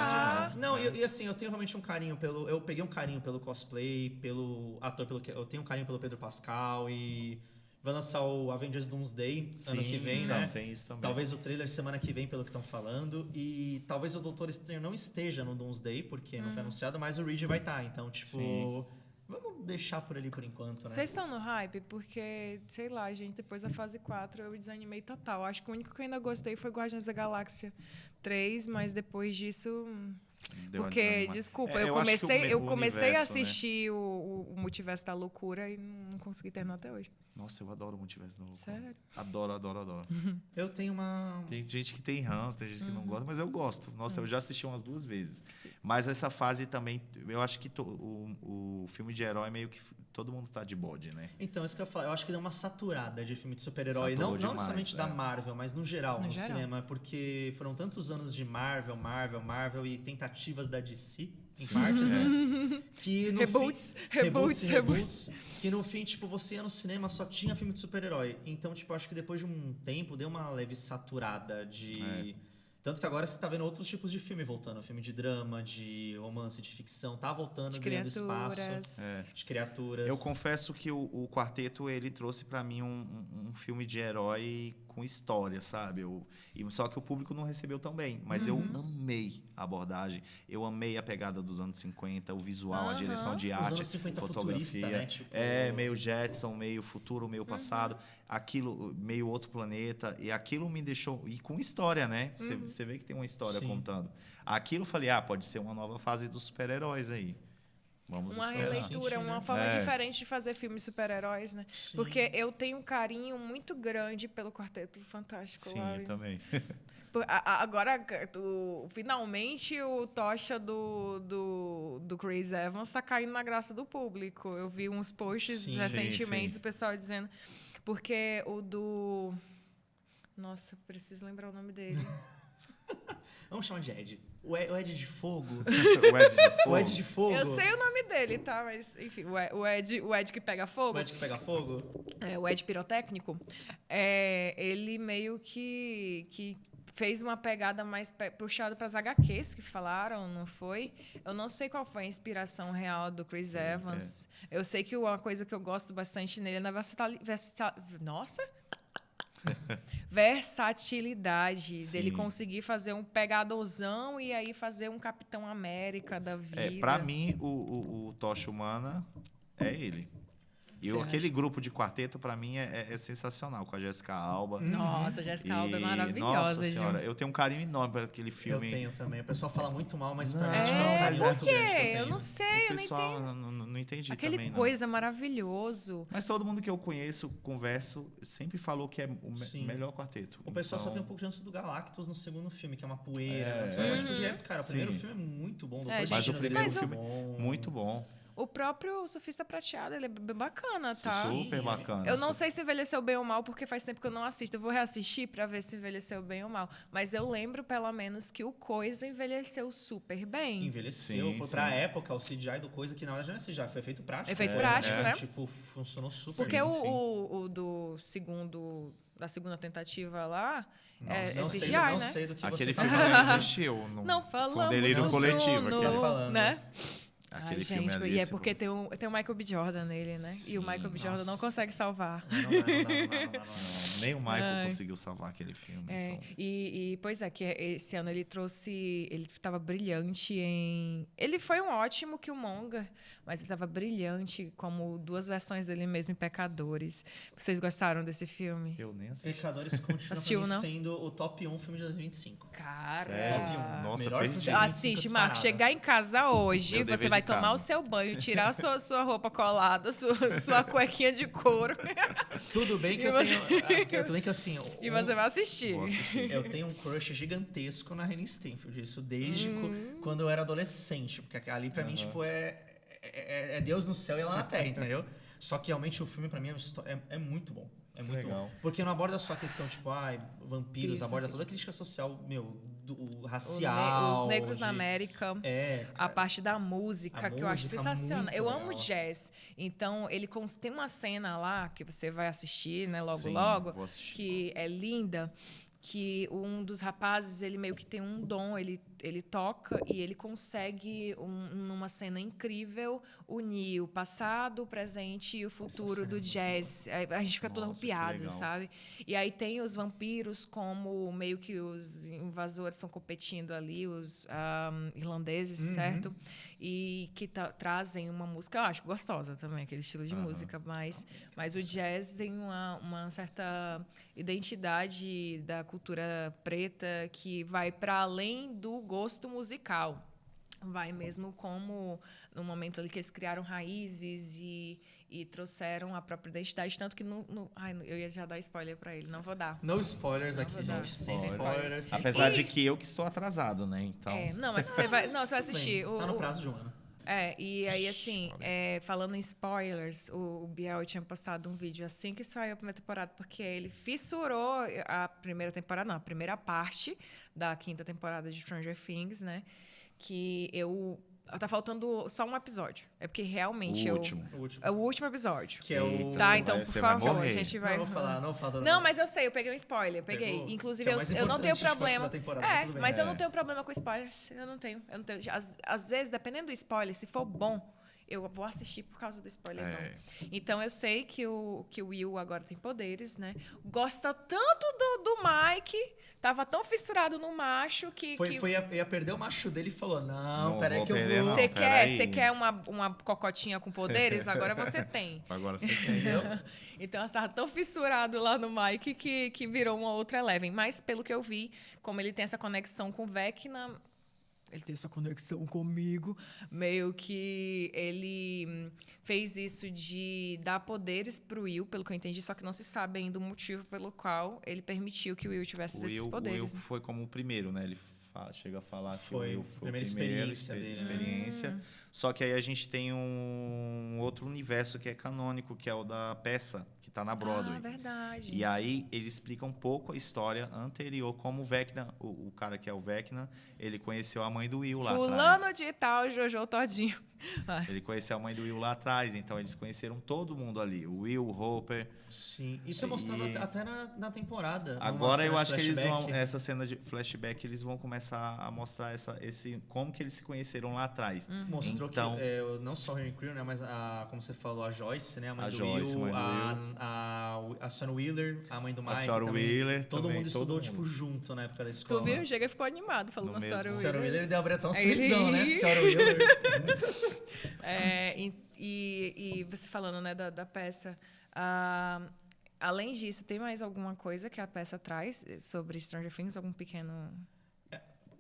Não, e assim, eu tenho realmente um carinho eu peguei um carinho pelo cosplay, pelo ator, eu tenho um carinho pelo Pedro Pascal e vai lançar o Avengers Doomsday ano que vem, então, né? tem isso também. Talvez o trailer semana que vem, pelo que estão falando. E talvez o Doutor Estranho não esteja no Doomsday, porque não foi anunciado, mas o Reed vai estar. Então, tipo, Sim. vamos deixar por ali por enquanto, né? Vocês estão no hype? Porque, sei lá, gente, depois da fase 4 eu desanimei total. Acho que o único que eu ainda gostei foi Guardiões da Galáxia 3, mas depois disso Deu uma Porque, desanimada. desculpa, É, eu acho que comecei, eu o comecei a universo, né? assistir o Multiverso da Loucura e não consegui terminar até hoje. Nossa, eu adoro o Multiverso da Loucura. Sério? Adoro, adoro, adoro. Eu tenho uma... Tem gente que tem ranço, tem gente que Uhum. não gosta, mas eu gosto. Nossa, eu já assisti umas 2 vezes. Mas essa fase também, eu acho que o filme de herói meio que todo mundo tá de bode, né? Então, isso que eu ia falar. Eu acho que deu uma saturada de filme de super-herói. Saturou Não demais, necessariamente da é. Marvel, mas no geral, No no geral. cinema. Porque foram tantos anos de Marvel e tentativas da DC, em partes, né? Que no Reboots, fim, reboots, reboots. Que no fim, tipo, você ia no cinema, só tinha filme de super-herói. Então, tipo, acho que depois de um tempo, deu uma leve saturada de... Tanto que agora você tá vendo outros tipos de filme voltando. Filme de drama, de romance, de ficção. Tá voltando, De ganhando criaturas. espaço. De criaturas. Eu confesso que o Quarteto, ele trouxe pra mim um filme de herói com história, sabe? Só que o público não recebeu tão bem. Mas eu amei a abordagem. Eu amei a pegada dos anos 50, o visual, a direção de Os arte, anos 50 fotografia. futurista, né? Tipo... Meio Jetson, meio futuro, meio passado. Aquilo, meio outro planeta. E aquilo me deixou... E com história, né? Você vê que tem uma história Sim. contando. Aquilo eu falei, pode ser uma nova fase dos super-heróis aí. Vamos Uma esperar. releitura, Sim, uma né? forma diferente de fazer filmes de super-heróis, né? Sim. Porque eu tenho um carinho muito grande pelo Quarteto Fantástico. Sim, lá. eu também. Agora, finalmente, o tocha do Chris Evans tá caindo na graça do público. Eu vi uns posts Sim, recentemente sim. do pessoal dizendo... Porque o do... Nossa, preciso lembrar o nome dele. Vamos chamar de Ed. O Ed de Fogo. O Ed de Fogo. O Ed de Fogo. Eu sei o nome dele, tá? Mas, enfim, o Ed que pega fogo. O Ed que pega fogo. O Ed pirotécnico, ele meio que fez uma pegada mais puxada para as HQs que falaram, não foi? Eu não sei qual foi a inspiração real do Chris Evans. Eu sei que uma coisa que eu gosto bastante nele é na versatilidade dele Sim. conseguir fazer um pegadozão e aí fazer um Capitão América da vida. Pra mim, o Tocha Humana é ele. E Você aquele acha? grupo de quarteto, pra mim, é sensacional. Com a Jéssica Alba. Nossa, a Jéssica Alba é maravilhosa, Nossa Gil. senhora, eu tenho um carinho enorme por aquele Eu filme. tenho também. O pessoal fala muito mal, mas pra Não, mim tipo, é um carinho Por muito grande que eu quê? tenho. Eu não sei, O eu não pessoal entendo. não entendi Aquele também, não. coisa maravilhoso. Mas todo mundo que eu conheço, converso, sempre falou que é o Sim. melhor quarteto. O pessoal só Então, tem um pouco de ânsia do Galactus no segundo filme, que é uma poeira. É. Né? Mas, tipo, de resto, cara, o primeiro Sim. filme é muito bom. É, Doutor gente, Mas o Destino primeiro dele é filme, bom. muito bom. O próprio Surfista Prateado, ele é bem bacana, tá? Super Sim, bacana. Eu não sei se envelheceu bem ou mal, porque faz tempo que eu não assisto. Eu vou reassistir pra ver se envelheceu bem ou mal. Mas eu lembro, pelo menos, que o Coisa envelheceu super bem. Envelheceu. Sim, Pra sim. época, o CGI do coisa, que na verdade não é CGI, foi efeito prático. Efeito prático, né? Tipo, funcionou super. Porque Sim, o da segunda tentativa lá é não CGI, sei, não né? sei do que Aquele você filme fala. não existiu. Não Foi falamos um delírio do coletivo. Bruno, Aquele, Tá falando. né? aquele Ai, filme gente, ali. e é esse- porque tem o Michael B. Jordan nele, né? Sim, E o Michael B. Jordan não nossa. consegue salvar. Não dá. Nem o Michael Ai. conseguiu salvar aquele filme. É, então. pois é, que esse ano ele trouxe. Ele estava brilhante em. Ele foi um ótimo Killmonger, mas ele estava brilhante como duas versões dele mesmo em Pecadores. Vocês gostaram desse filme? Eu nem assisti. Pecadores continua Assistiu, pra mim não? sendo o top 1 filme de 2025. Cara. Sério? Top 1. Nossa, Melhor perdi. filme de 2025 Assiste, Marco. disparado. Chegar em casa hoje, Meu você dever vai de tomar casa. o seu banho, tirar a sua roupa colada, sua cuequinha de couro Tudo bem que E eu você- tenho... Tudo bem que assim... e você vai assistir. Vou assistir. Eu tenho um crush gigantesco na Hailey Steinfeld. Isso desde quando eu era adolescente. Porque ali pra mim, tipo, é Deus no céu e ela na terra, entendeu? Só que realmente o filme pra mim é muito bom. É muito Legal. bom. Porque não aborda só a questão, tipo, vampiros, Isso, aborda isso. toda a crítica social, racial. Os negros na América. É. A parte da música, A que eu acho música sensacional. muito Eu amo legal. jazz. Então, tem uma cena lá que você vai assistir, né, logo, Sim, logo, vou assistir. que é linda, que um dos rapazes, ele meio que tem um dom, ele toca e ele consegue, numa cena incrível, unir o passado, o presente e o futuro do jazz. A gente fica todo Nossa, que arrupiado, legal. sabe? E aí tem os vampiros como meio que os invasores estão competindo ali, os irlandeses, certo? E que trazem uma música, eu acho gostosa também, aquele estilo de música, mas o jazz tem uma certa identidade da cultura preta que vai para além do gosto musical. vai mesmo como no momento ali que eles criaram raízes e trouxeram a própria identidade, tanto que ai, eu ia já dar spoiler pra ele, não vou dar. No spoilers Não aqui, vou dar. gente. Sem Sem spoilers. spoilers. Sem Apesar spoilers. de que eu que estou atrasado, né? Então. Não, mas você vai assistir. Tá no prazo de um ano. E aí, assim, falando em spoilers, o Biel tinha postado um vídeo assim que saiu a primeira temporada, porque ele fissurou a primeira parte da 5ª temporada de Stranger Things, né? Que tá faltando só um episódio. É porque realmente O último. É o último episódio. Que é o... Eita, Tá, você então, vai- por você vai favor, a morrer. gente vai. Não vou falar, não falo. Não, mas eu sei, eu peguei um spoiler, peguei. Pegou? Inclusive, Que é o mais eu não tenho importante, acho, problema. da temporada, tudo bem. Mas eu não tenho problema com spoilers. Eu não tenho. Às vezes, dependendo do spoiler, se for bom, eu vou assistir por causa do spoiler, não. Então, eu sei que o Will agora tem poderes, né? Gosta tanto do Mike, tava tão fissurado no macho que... Ia perder o macho dele e falou, Não peraí vou que eu perder, vou... não. Você peraí. quer uma cocotinha com poderes? Agora você tem. Agora você tem. Então, ela estava tão fissurado lá no Mike que virou uma outra Eleven. Mas, pelo que eu vi, como ele tem essa conexão com o Vecna... Ele tem essa conexão comigo. Meio que ele fez isso de dar poderes pro Will, pelo que eu entendi, só que não se sabe ainda o motivo pelo qual ele permitiu que o Will tivesse esses O poderes. Will foi como o primeiro, né? Ele chega a falar que o Foi Will a foi primeira o primeiro, experiência dele, né? experiência. Só que aí a gente tem um outro universo que é canônico, que é o da peça, que tá na Broadway. Ah, verdade. E aí ele explica um pouco a história anterior, como o Vecna, o cara que é o Vecna, ele conheceu a mãe do Will lá Fulano atrás. de tal, Jojo Todinho. Vai. Ele conheceu a mãe do Will lá atrás, então eles conheceram todo mundo ali. O Will, o Hopper. Sim, isso é mostrado E- até na temporada. numa Agora cena eu de acho que eles vão, flashback. essa cena de flashback, eles vão começar a mostrar como que eles se conheceram lá atrás. Mostrou Então- que não só o Henry Creel, né, mas como você falou, a Joyce, né, a mãe A do Joyce, Will, mãe do a Sonny Wheeler, a mãe do Mike. Sarah também. Wheeler Todo também, mundo estudou, todo tipo, mundo. junto na época da escola. Tu viu? Chega e ficou animado falando No a Sarah mesmo- Sarah Wheeler. Wheeler deu até um Aí ele- sorrisão, né? Sarah Wheeler. E você falando, né, da peça. Além disso, tem mais alguma coisa que a peça traz sobre Stranger Things? Algum pequeno...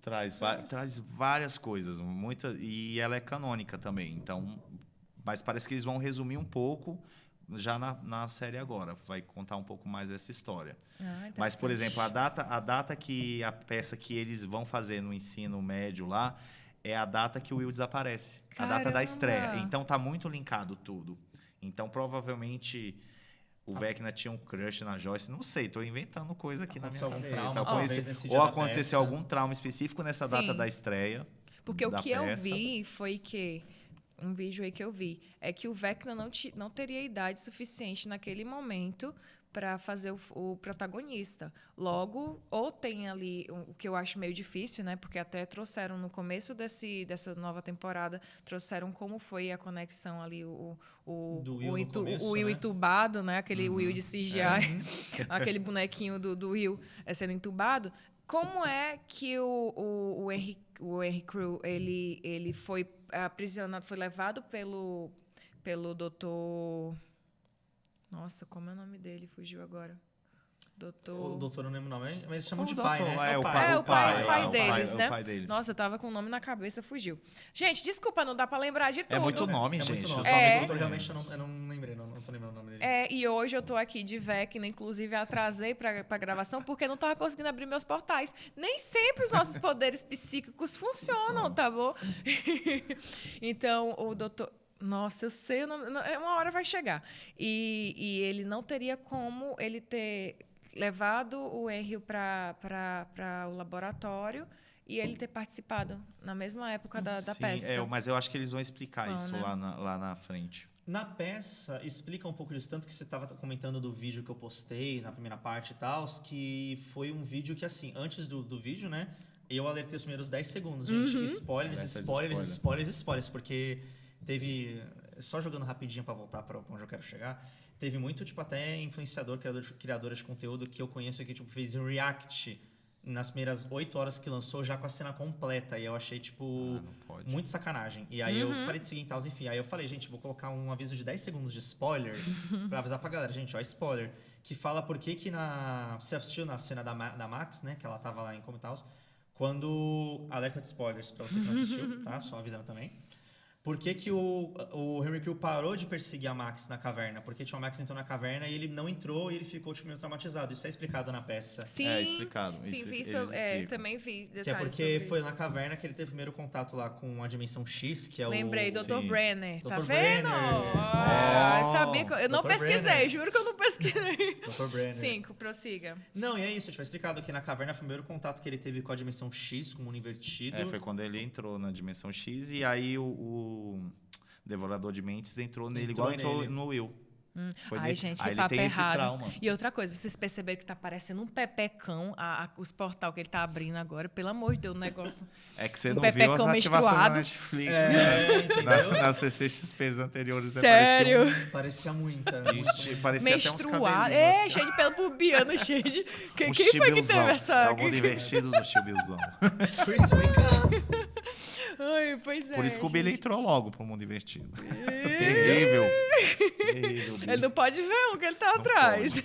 Traz várias coisas, e ela é canônica também. Então, mas parece que eles vão resumir um pouco já na série agora. Vai contar um pouco mais dessa história. Mas, por exemplo, a data que a peça que eles vão fazer no ensino médio lá é a data que o Will desaparece. A data da Caramba! estreia. Então tá muito linkado tudo. Então, provavelmente, o Vecna tinha um crush na Joyce. Não sei, tô inventando coisa aqui Aconteceu na minha algum cabeça. trauma, talvez, nesse dia Ou da aconteceu peça. algum trauma específico nessa Sim. data da estreia. Porque o da que eu peça. vi foi que... Um vídeo aí que eu vi é que o Vecna não teria idade suficiente naquele momento para fazer o protagonista. Logo, ou tem ali o que eu acho meio difícil, né? Porque até trouxeram no começo dessa nova temporada, trouxeram como foi a conexão ali, Do Will no começo, o Will né? entubado, né? Aquele Will de CGI, aquele bonequinho do Will sendo entubado. Como é que o Henry Creel, ele foi aprisionado, foi levado pelo doutor... Nossa, como é o nome dele? Fugiu agora. O doutor não lembro o nome, mas eles chamam O de pai, doutor, né? é, o o pai pai lá, deles, o né? pai deles. Nossa, eu tava com o nome na cabeça, fugiu. Gente, desculpa, não dá pra lembrar de tudo. É muito nome, É gente. muito nome. É. O doutor realmente eu não lembrei, não tô lembrando o nome dele. E hoje eu tô aqui de Vecna, inclusive atrasei pra gravação porque não tava conseguindo abrir meus portais. Nem sempre os nossos poderes psíquicos funcionam, tá bom? Então, o doutor... Nossa, eu sei, uma hora vai chegar. E ele não teria como ele ter levado o Henry para o laboratório e ele ter participado na mesma época da Sim, peça. mas eu acho que eles vão explicar Bom, isso né? lá na frente. Na peça, explica um pouco disso, tanto que você estava comentando do vídeo que eu postei na primeira parte e tal, que foi um vídeo que, assim, antes do vídeo, né, eu alertei os primeiros 10 segundos, gente. Spoilers, Alerta de spoilers, spoiler. spoilers, spoilers, porque teve... Só jogando rapidinho para voltar para onde eu quero chegar, teve muito, tipo, até influenciador, criadora de conteúdo que eu conheço que, tipo, fez react nas primeiras 8 horas que lançou, já com a cena completa. E eu achei, tipo, não pode. muito sacanagem. E aí eu parei de seguir e tal, enfim. Aí eu falei, gente, vou colocar um aviso de 10 segundos de spoiler pra avisar pra galera. Gente, ó, spoiler. Que fala por que você assistiu na cena da Max, né? Que ela tava lá em como e tal. Quando... Alerta de spoilers pra você que não assistiu, tá? Só avisando também. Por que que o Henry Cavill parou de perseguir a Max na caverna? Porque tinha o Max entrou na caverna e ele não entrou e ele ficou tipo, meio traumatizado. Isso é explicado na peça. Sim, É explicado. Sim, vi Eles isso, explicam. também vi detalhes Que é porque sobre foi isso. na caverna que ele teve o primeiro contato lá com a Dimensão X, que é Lembrei, o... Dr. Sim. Brenner, tá Dr. vendo? Brenner. Eu sabia que eu não Dr. pesquisei, Brenner. juro que eu não pesquisei. Dr. Brenner. Sim, prossiga. Não, e é isso, tipo, é explicado que na caverna foi o primeiro contato que ele teve com a Dimensão X, com o mundo invertido. Foi quando ele entrou na Dimensão X e aí o Devorador de Mentes entrou nele, igual entrou no Will. Foi Ai, nele. gente, Aí que ele papo tem esse errado. trauma. E outra coisa, vocês perceberam que tá parecendo um pepecão, os portal que ele tá abrindo agora. Pelo amor de Deus, o negócio... É que você Um não viu as pepecão ativações da menstruado. Netflix, entendeu? nas CCXPs anteriores. Sério? Parecia muita. Parecia até uns Menstruado. cabelinhos. assim. Cheio de pelo pubiano, cheio de... Quem Um foi que teve chibilzão. essa... É o mundo invertido do chibilzão. Chris, wake up! Ai, pois é. Por isso que o Billy gente. entrou logo pro mundo invertido. Terrível. Terrível, Billy. Ele não pode ver um que ele tá Não atrás.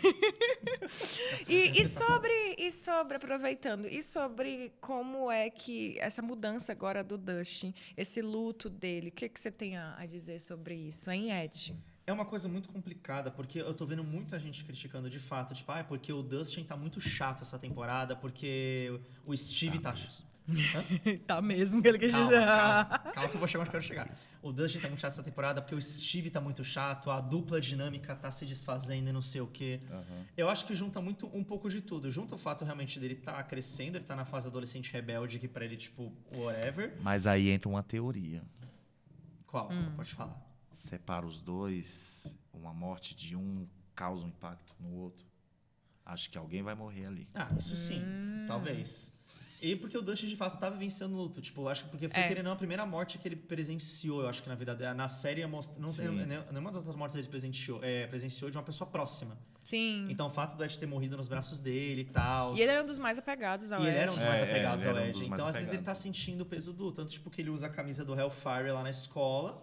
e sobre, aproveitando, e sobre como é que essa mudança agora do Dustin, esse luto dele, o que você tem a dizer sobre isso, hein, Ed? É uma coisa muito complicada, porque eu tô vendo muita gente criticando de fato, tipo, porque o Dustin tá muito chato essa temporada, porque o Steve tá... Tá mesmo, que ele quis dizer. Calma que eu vou chegar onde eu quero chegar. O Dustin tá muito chato essa temporada porque o Steve tá muito chato, a dupla dinâmica tá se desfazendo e não sei o quê. Eu acho que junta muito um pouco de tudo. Junta o fato realmente dele tá crescendo, ele tá na fase adolescente rebelde, que pra ele, tipo, whatever. Mas aí entra uma teoria. Qual? Pode falar. Separa os dois, uma morte de um causa um impacto no outro. Acho que alguém vai morrer ali. Ah, isso sim, talvez. E porque o Dustin, de fato, tá vivenciando luto. Tipo, eu acho que porque foi querendo a primeira morte que ele presenciou, eu acho que na vida dele. Na série, nenhuma das outras mortes ele presenciou de uma pessoa próxima. Sim. Então, o fato do Ed ter morrido nos braços dele e tal. E ele era um dos mais apegados ao E Ed. ele era um dos mais apegados ele ao era um Ed. dos mais Então, às vezes, ele tá apegados. sentindo o peso do luto. Tanto, tipo, que ele usa a camisa do Hellfire lá na escola,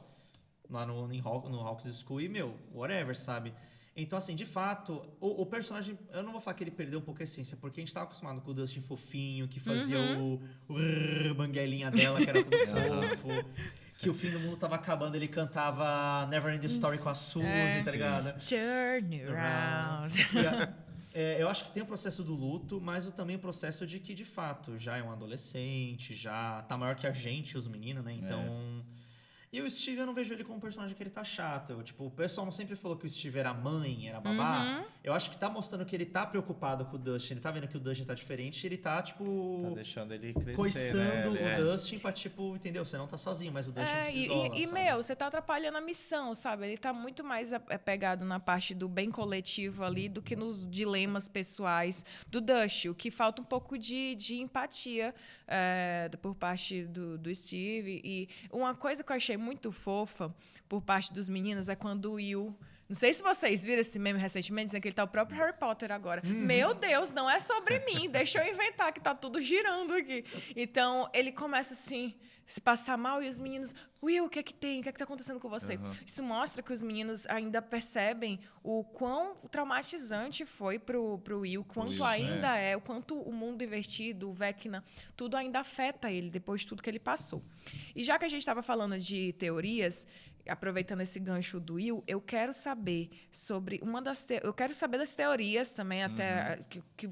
lá no Hawks School, e, whatever, sabe? Então, assim, de fato, o personagem... Eu não vou falar que ele perdeu um pouco a essência, porque a gente tava acostumado com o Dustin fofinho, que fazia o banguelinha dela, que era tudo fofo. Que o fim do mundo tava acabando, ele cantava Neverending Story com a Suzy, tá ligado? Turn around. Eu acho que tem o processo do luto, mas também o processo de que, de fato, já é um adolescente, já tá maior que a gente, os meninos, né? Então... E o Steve, eu não vejo ele como um personagem que ele tá chato. Tipo, o pessoal sempre falou que o Steve era mãe, era babá. Eu acho que tá mostrando que ele tá preocupado com o Dustin. Ele tá vendo que o Dustin tá diferente. Ele tá, tipo... Tá deixando ele crescer, coiçando né? o Dustin pra, tipo... Entendeu? Você não tá sozinho, mas o Dustin não se isola, sabe? Você tá atrapalhando a missão, sabe? Ele tá muito mais apegado na parte do bem coletivo ali do que nos dilemas pessoais do Dustin. O que falta um pouco de empatia por parte do Steve. E uma coisa que eu achei muito fofa por parte dos meninos é quando o Will... Não sei se vocês viram esse meme recentemente, dizendo que ele tá o próprio Harry Potter agora. Meu Deus, não é sobre mim. Deixa eu inventar que tá tudo girando aqui. Então, ele começa assim... se passar mal e os meninos... Will, o que é que tem? O que é que tá acontecendo com você? Isso mostra que os meninos ainda percebem o quão traumatizante foi pro Will, quanto ainda o quanto o mundo invertido, o Vecna, tudo ainda afeta ele depois de tudo que ele passou. E já que a gente estava falando de teorias, aproveitando esse gancho do Will, eu quero saber sobre eu quero saber das teorias também, até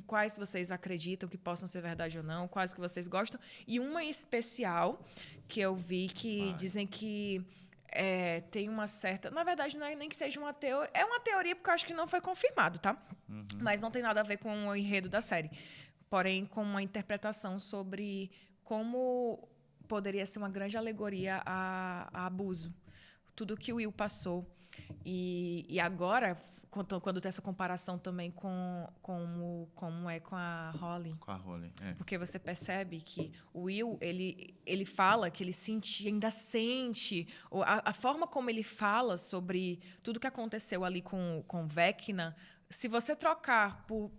quais vocês acreditam que possam ser verdade ou não, quais que vocês gostam, e uma em especial que eu vi que dizem que tem uma certa... Na verdade, não é nem que seja uma teoria... É uma teoria porque eu acho que não foi confirmado, tá? Mas não tem nada a ver com o enredo da série. Porém, com uma interpretação sobre como poderia ser uma grande alegoria a abuso. Tudo que o Will passou. E agora, quando tem essa comparação também como é com a Holly. Com a Holly, Porque você percebe que o Will, ele fala que ele ainda sente... A forma como ele fala sobre tudo que aconteceu ali com Vecna se você trocar por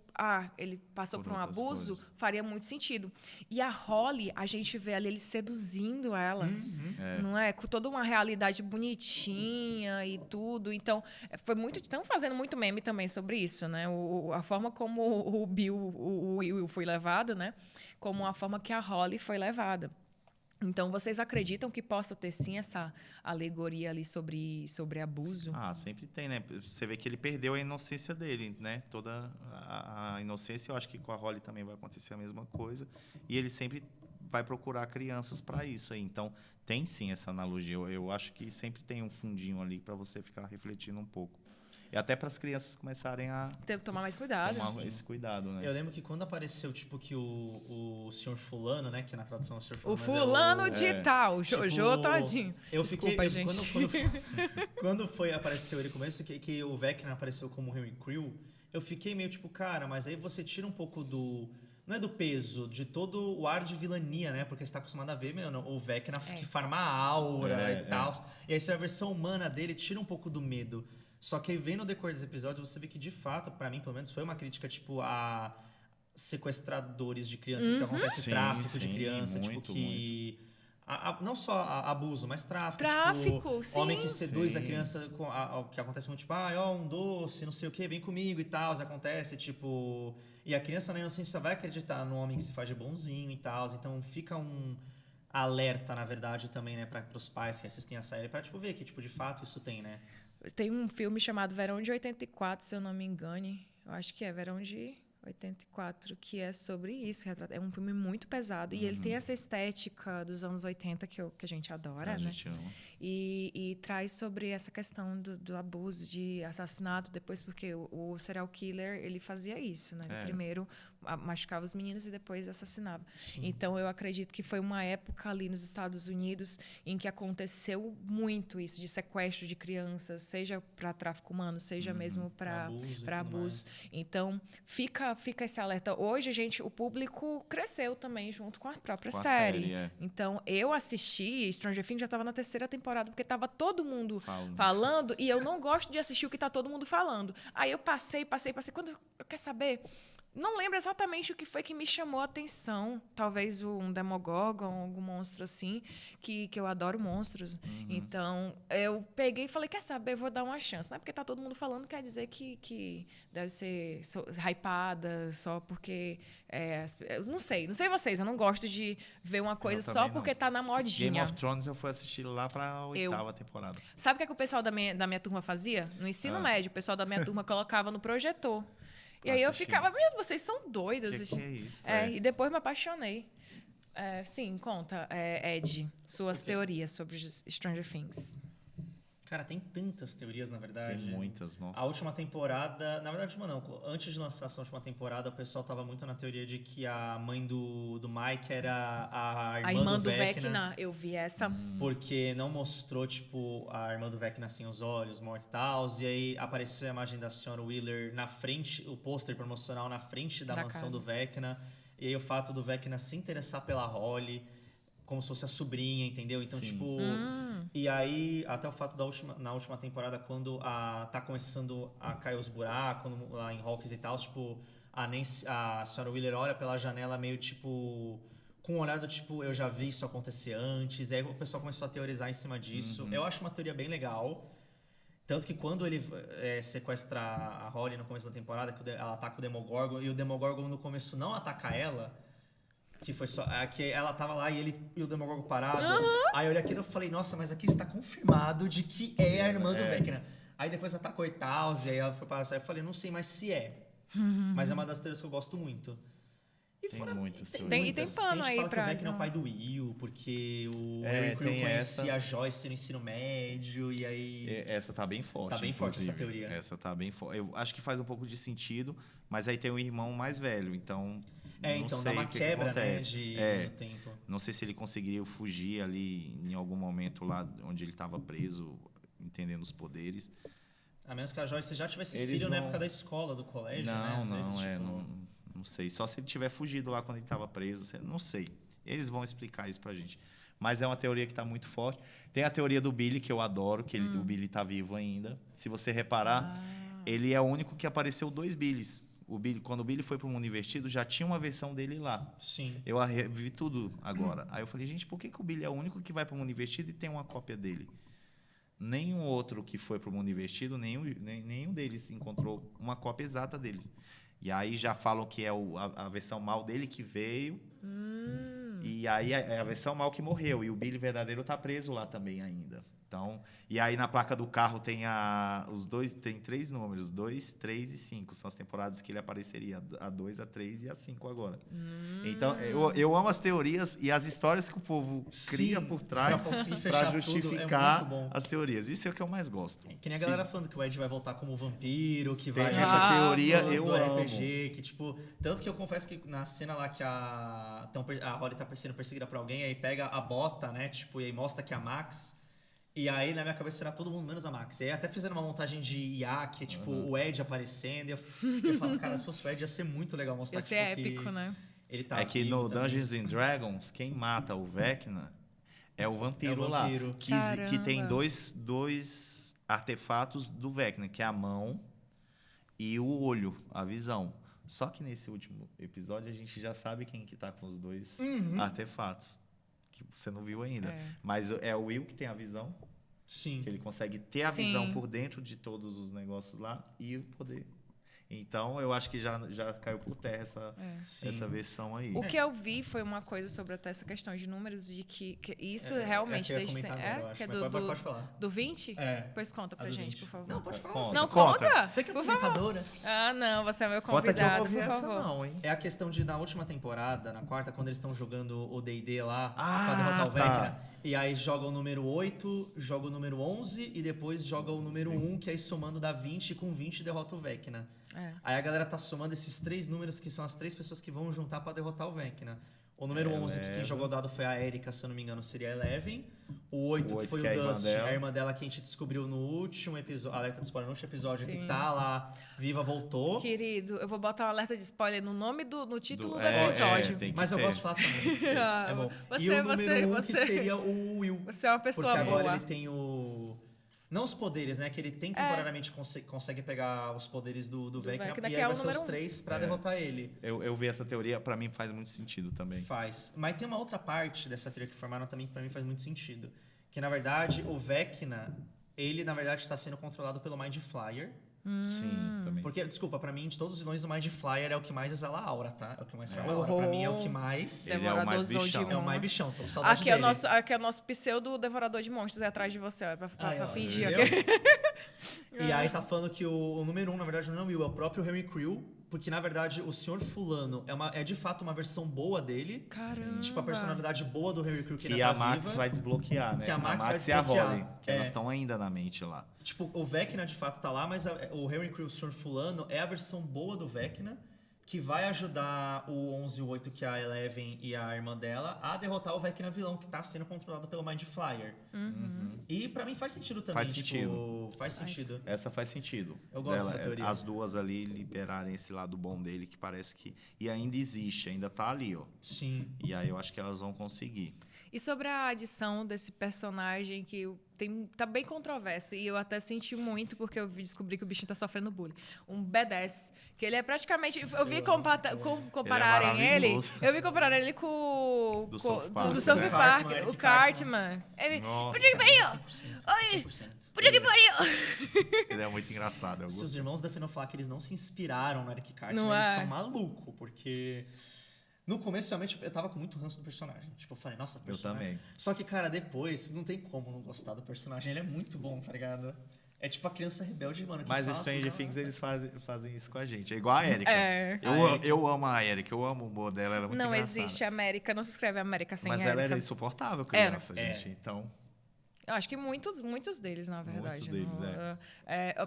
ele passou por um outras abuso, coisas. faria muito sentido. E a Holly, a gente vê ali ele seduzindo ela, não é? Com toda uma realidade bonitinha e tudo. Então, foi muito. Estão fazendo muito meme também sobre isso, né? A forma como o Will foi levado, né? Como a forma que a Holly foi levada. Então, vocês acreditam que possa ter, sim, essa alegoria ali sobre abuso? Sempre tem, né? Você vê que ele perdeu a inocência dele, né? Toda a inocência, eu acho que com a Holly também vai acontecer a mesma coisa. E ele sempre vai procurar crianças para isso aí. Então, tem sim essa analogia. Eu acho que sempre tem um fundinho ali para você ficar refletindo um pouco. E até para as crianças começarem a Tem que tomar mais cuidado. tomar esse cuidado, né? Eu lembro que quando apareceu, tipo, que o senhor fulano, né? Que na tradução é o senhor O fulano, fulano de tal, Jojo todinho. Eu Desculpa, fiquei, gente. Quando apareceu ele começo que o Vecna apareceu como Henry Creel, eu fiquei meio tipo, cara, mas aí você tira um pouco do... Não é do peso, de todo o ar de vilania, né? Porque você tá acostumado a ver, o Vecna que farma a aura e tal. E aí, a versão humana dele tira um pouco do medo. Só que aí, vendo no decorrer dos episódios, você vê que, de fato, pra mim, pelo menos, foi uma crítica, tipo, a sequestradores de crianças, que acontece Sim, tráfico de sim, criança, muito, tipo, que... não só abuso, mas tráfico. Tráfico, tipo, sim. Homem que seduz Sim. a criança, que acontece muito, tipo, um doce, não sei o que, vem comigo e tal, acontece, tipo... E a criança na inocência só vai acreditar no homem que se faz de bonzinho e tal, então fica um alerta, na verdade, também, né, para os pais que assistem a série, pra, tipo, ver que, tipo, de fato isso tem, né? Tem um filme chamado Verão de 84, se eu não me engane. Eu acho que é Verão de 84, que é sobre isso. É um filme muito pesado. E ele tem essa estética dos anos 80 que a gente adora, A né? gente ama. E traz sobre essa questão do abuso, de assassinato depois, porque o serial killer, ele fazia isso, né? Ele primeiro machucava os meninos e depois assassinava. Então, eu acredito que foi uma época ali nos Estados Unidos em que aconteceu muito isso, de sequestro de crianças, seja para tráfico humano, seja mesmo para abuso. Então, fica esse alerta. Hoje, o público cresceu também junto com a própria Com a série. série, Então, eu assisti, Stranger Things já estava na 3ª temporada, porque estava todo mundo Falando. falando, e eu não gosto de assistir o que está todo mundo falando. Aí eu passei. Quando eu quero saber... Não lembro exatamente o que foi que me chamou a atenção. Talvez um Demogorgon, algum monstro assim, que eu adoro monstros. Então, eu peguei e falei, quer saber, vou dar uma chance. Não é porque tá todo mundo falando, quer dizer que deve ser hypada só porque... eu não sei vocês, eu não gosto de ver uma coisa só também não. porque tá na modinha. Game of Thrones eu fui assistir lá pra 8ª temporada. Sabe o que o pessoal da minha turma fazia? No ensino médio, o pessoal da minha turma colocava no projetor. E aí eu assistir. ficava, meu, vocês são doidos. Que é isso? E depois me apaixonei. Sim, conta, Ed, suas teorias sobre Stranger Things. Cara, tem tantas teorias, na verdade. Tem muitas, nossa. A última temporada... Na verdade, última não. Antes de lançar essa última temporada, o pessoal tava muito na teoria de que a mãe do Mike era a irmã do Vecna. Vecna, eu vi essa. Porque não mostrou, tipo, a irmã do Vecna sem os olhos, morta e tal. E aí apareceu a imagem da senhora Wheeler na frente, o pôster promocional na frente da mansão casa. do Vecna. E aí o fato do Vecna se interessar pela Holly, como se fosse a sobrinha, entendeu? Então, Sim. tipo... E aí, até o fato na última temporada, quando tá começando a cair os buracos, lá em Hawkins e tal, tipo, a senhora Wheeler olha pela janela meio, tipo... Com um olhar do tipo, eu já vi isso acontecer antes. E aí o pessoal começou a teorizar em cima disso. Eu acho uma teoria bem legal. Tanto que quando ele sequestra a Holly no começo da temporada, que ela ataca o Demogorgon, e o Demogorgon no começo não ataca ela, que foi só que ela tava lá e o Demogorgon parado. Aí eu olhei aquilo e falei, nossa, mas aqui está confirmado de que é a irmã do Vecna. Aí depois atacou e tal, e aí ela foi passar. Eu falei, não sei mais se é. Mas é uma das teorias que eu gosto muito. E Tem muitas Tem teorias. pano tem gente aí fala pra... que o Vecna é o pai do Will, porque o É, Harry Creel tem conhecia essa. a Joyce no ensino médio, e aí... Essa tá bem forte, Tá bem forte essa inclusive. teoria. Essa tá bem forte. Eu acho que faz um pouco de sentido, mas aí tem um irmão mais velho, então não então sei dá uma o que quebra, que né, acontece. no tempo. Não sei se ele conseguiria fugir ali em algum momento lá onde ele estava preso, entendendo os poderes. A menos que a Joyce já tivesse Eles filho na vão- época da escola, do colégio, né? Às vezes, tipo... não sei. Só se ele tiver fugido lá quando ele estava preso, não sei. Eles vão explicar isso pra gente. Mas é uma teoria que está muito forte. Tem a teoria do Billy, que eu adoro, que o Billy tá vivo ainda. Se você reparar, Ele é o único que apareceu 2 Billys. Quando o Billy foi pro Mundo Invertido, já tinha uma versão dele lá. Sim. Eu revi tudo agora. Aí eu falei, gente, por que o Billy é o único que vai pro Mundo Invertido e tem uma cópia dele? Nenhum outro que foi pro Mundo Invertido, nenhum deles encontrou uma cópia exata deles. E aí já falam que é a versão mal dele que veio. E aí é a versão mal que morreu. E o Billy verdadeiro tá preso lá também ainda. Então, e aí na placa do carro tem tem 3 números, 2, 3 e 5. São as temporadas que ele apareceria, a 2, a 3 e a 5 agora. Então, eu amo as teorias e as histórias que o povo cria por trás para justificar as teorias. Isso é o que eu mais gosto. Que nem a galera falando que o Ed vai voltar como vampiro, que vai... Tem essa teoria, eu do amo. RPG, que tipo... Tanto que eu confesso que na cena lá que a Holly tá sendo perseguida por alguém, aí pega a bota, né? Tipo, e aí mostra que é a Max... E aí, na minha cabeça, era todo mundo menos a Max. E aí, até fizeram uma montagem de IA, que é tipo o Ed aparecendo. E eu falo, cara, se fosse o Ed, ia ser muito legal mostrar. Ia ser épico, né? Ele tá que no Dungeons and Dragons, quem mata o Vecna é o vampiro, lá. Que tem dois artefatos do Vecna, que é a mão e o olho, a visão. Só que nesse último episódio, a gente já sabe quem que tá com os 2 artefatos. Que você não viu ainda. Mas é o Will que tem a visão. Sim. Que ele consegue ter a visão por dentro de todos os negócios lá e o poder. Então, eu acho que já caiu por terra essa versão aí. O que eu vi foi uma coisa sobre até essa questão de números, de que isso realmente deixa... Que é pode falar. Do 20? É. Pois conta pra gente, 20. por favor. Não, pode falar. Não, conta! Você que é apresentadora. Ah, não, você é meu Conta que eu não convidado, ouvi por essa favor. não, hein? É a questão de, na última temporada, na 4ª, quando eles estão jogando o D&D lá, pra derrotar o Vecna. E aí joga o número 8, joga o número 11 e depois joga o número 1, que aí somando dá 20 e com 20 derrota o Vecna. Aí a galera tá somando esses 3 números que são as 3 pessoas que vão juntar pra derrotar o Vecna. O número 11, que quem jogou o dado foi a Erika, se eu não me engano, seria a Eleven. O 8, que foi o Dustin, a irmã dela, que a gente descobriu no último episódio, alerta de spoiler, no último episódio, que tá lá, viva, voltou. Querido, eu vou botar um alerta de spoiler no título do episódio. Mas eu gosto de falar também. É bom. E o número 1, que seria o Will. Você é uma pessoa porque boa. Agora ele tem o... Não os poderes, né? Que ele tem temporariamente consegue pegar os poderes do Vecna e aí vai ser os 3 pra derrotar ele. Eu vi essa teoria, pra mim faz muito sentido também. Faz. Mas tem uma outra parte dessa teoria que formaram também que pra mim faz muito sentido. Que, na verdade, o Vecna, ele, na verdade, está sendo controlado pelo Mind Flayer. Sim, também. Porque, desculpa, pra mim, de todos os vilões, o Mind Flayer é o que mais exala a aura, tá? É o que mais fala a aura. Pra mim, é o que mais... Ele é o mais bichão. É o mais bichão, tô com saudade aqui dele. Aqui é o nosso pseudo devorador de monstros, é atrás de você, ó, pra fingir. E aí tá falando que o número 1, na verdade, não é o Will, é o próprio Henry Creel, porque, na verdade, o Sr. Fulano é de fato uma versão boa dele. Caramba! Tipo, a personalidade boa do Henry Creel que ainda tá viva. Que a Max vai desbloquear, né? Que a Max e a Holly, que elas estão ainda na mente lá. Tipo, o Vecna, de fato, tá lá, mas o Henry Creel, o Sr. Fulano, é a versão boa do Vecna, que vai ajudar o 11 e o 8, que é a Eleven e a irmã dela, a derrotar o Vecna vilão, que tá sendo controlado pelo Mind Flayer. E pra mim faz sentido também. Faz sentido. Essa faz sentido. Eu gosto dessa teoria. As duas ali liberarem esse lado bom dele, que parece que... E ainda existe, ainda tá ali, ó. Sim. E aí eu acho que elas vão conseguir. E sobre a adição desse personagem que tá bem controverso, e eu até senti muito porque eu descobri que o bichinho tá sofrendo bullying. Um B10, que ele é praticamente... Eu vi compararem ele... Eu vi compararem ele com... Do South Park, o Cartman. Nossa. Puta que pariu! Oi! Puta que pariu! Ele é muito engraçado. Se os irmãos da Fenoflac, eles não se inspiraram no Eric Cartman, não eles são malucos, porque... No começo, realmente, eu tava com muito ranço do personagem. Tipo, eu falei, nossa, personagem... Eu também. Só que, cara, depois, não tem como não gostar do personagem. Ele é muito bom, tá ligado? É tipo a criança rebelde, mano. Que mas fala, Stranger Things, eles fazem isso com a gente. É igual a Erika. Eu amo a Erika, eu amo o humor dela, ela é muito engraçada. Não existe América, não se escreve América sem Erika. Mas ela era insuportável criança, gente, então... Eu acho que muitos deles, na verdade. Muitos deles,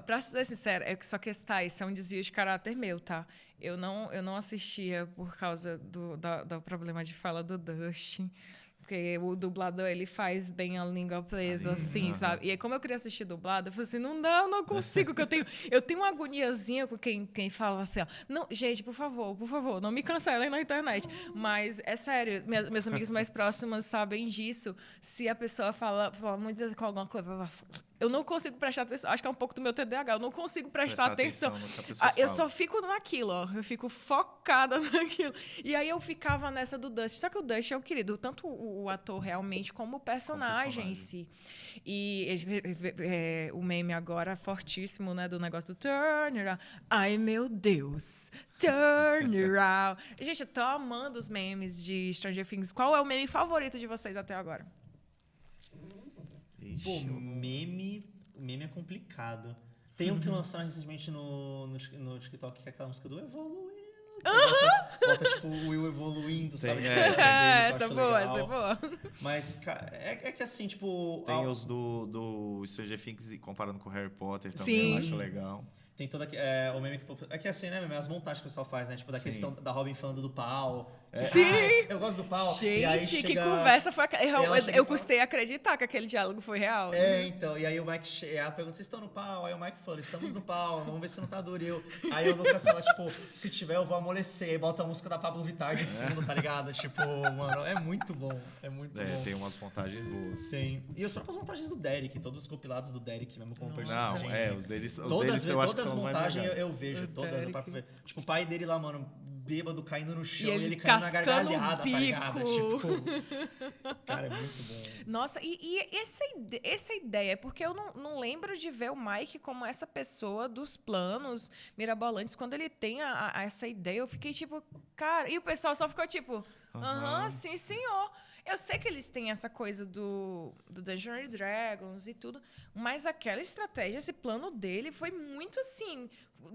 pra ser sincero, só que isso é um desvio de caráter meu, tá? Eu não assistia por causa do problema de fala do Dustin. Porque o dublador, ele faz bem a língua presa, assim, sabe? E aí, como eu queria assistir dublado, eu falei assim, não dá, eu não consigo, porque eu tenho uma agoniazinha com quem fala assim, ó. Não, gente, por favor, não me cancelem na internet. Mas, é sério, meus amigos mais próximos sabem disso. Se a pessoa fala muito com alguma coisa, Eu não consigo prestar atenção. Acho que é um pouco do meu TDAH. Eu não consigo prestar atenção. no que a pessoa Eu fala. só fico naquilo, ó. Eu fico focada naquilo. E aí eu ficava nessa do Dusty. Só que o Dusty é o querido, tanto o ator realmente, como o personagem em si. E o meme agora fortíssimo, né? Do negócio do turn around. Ai, meu Deus. Turn around. Gente, eu tô amando os memes de Stranger Things. Qual é o meme favorito de vocês até agora? Ixi, Pô, meme é complicado. Tem um que lançaram recentemente no TikTok, que é aquela música do Evoluindo. Bota, tipo, o Will evoluindo, sabe? Tem, Essa é boa, essa é boa. Mas, cara, é que assim, tipo... tem os do Stranger Things comparando com o Harry Potter também, Sim. eu acho legal. Tem toda o meme que... É que assim, né, as montagens que o pessoal faz, né? Tipo, da Sim. questão da Robin falando do pau. Sim! Eu gosto do pau. E aí Gente, que chega- conversa foi ela aquela. chega e Eu fala- custei acreditar que aquele diálogo foi real. Então, e aí o Mike ela pergunta, vocês estão no pau? Aí o Mike fala, estamos no pau, vamos ver se não tá duro. Aí o Lucas fala, tipo, se tiver eu vou amolecer. E bota a música da Pablo Vittar de fundo, tá ligado? Tipo, mano, é muito bom. É muito bom. Tem umas montagens boas. Tem. E as próprias montagens do Derek, todos os compilados do Derek mesmo como Não, personagem. os deles Todas eu acho que as são os mais montagens legais. eu vejo, O todas. Derek. Dá pra ver. Tipo, o pai dele lá, mano, bêbado, caindo no chão E e ele ele caindo na cascando o gargalhada, tá ligado? bico. Tipo, cara, é muito bom. Nossa, e essa ideia, porque eu não lembro de ver o Mike como essa pessoa dos planos mirabolantes. Quando ele tem essa ideia, eu fiquei tipo, cara. E o pessoal só ficou tipo, aham, sim, senhor. Eu sei que eles têm essa coisa do Dungeons and Dragons e tudo, mas aquela estratégia, esse plano dele foi muito assim,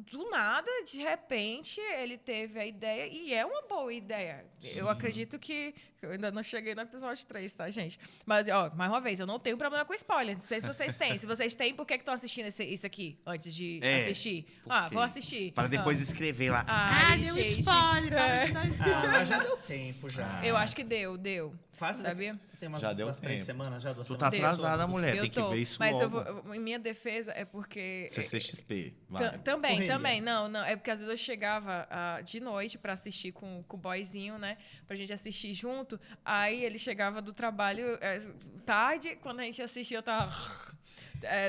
do nada, de repente, ele teve a ideia e é uma boa ideia. Sim. Eu acredito que eu ainda não cheguei no episódio 3, tá, gente? Mas, ó, mais uma vez, eu não tenho problema com spoiler. Não sei se vocês têm. Se vocês têm, por que estão assistindo isso aqui antes de assistir? Vou assistir. Para depois escrever lá. Deu spoiler, para de dar spoiler. Mas já deu tempo, já. Eu acho que deu. Quase, sabia? Tem Já deu umas 3 tempo. semanas, já 2 Tu semanas. tá atrasada, mulher. Eu Tem que tô, ver isso mas logo. em minha defesa é porque... CCXP, vai. Também. Não. É porque às vezes eu chegava de noite pra assistir com o boyzinho, né? Pra gente assistir junto. Aí ele chegava do trabalho tarde. Quando a gente assistia, eu tava...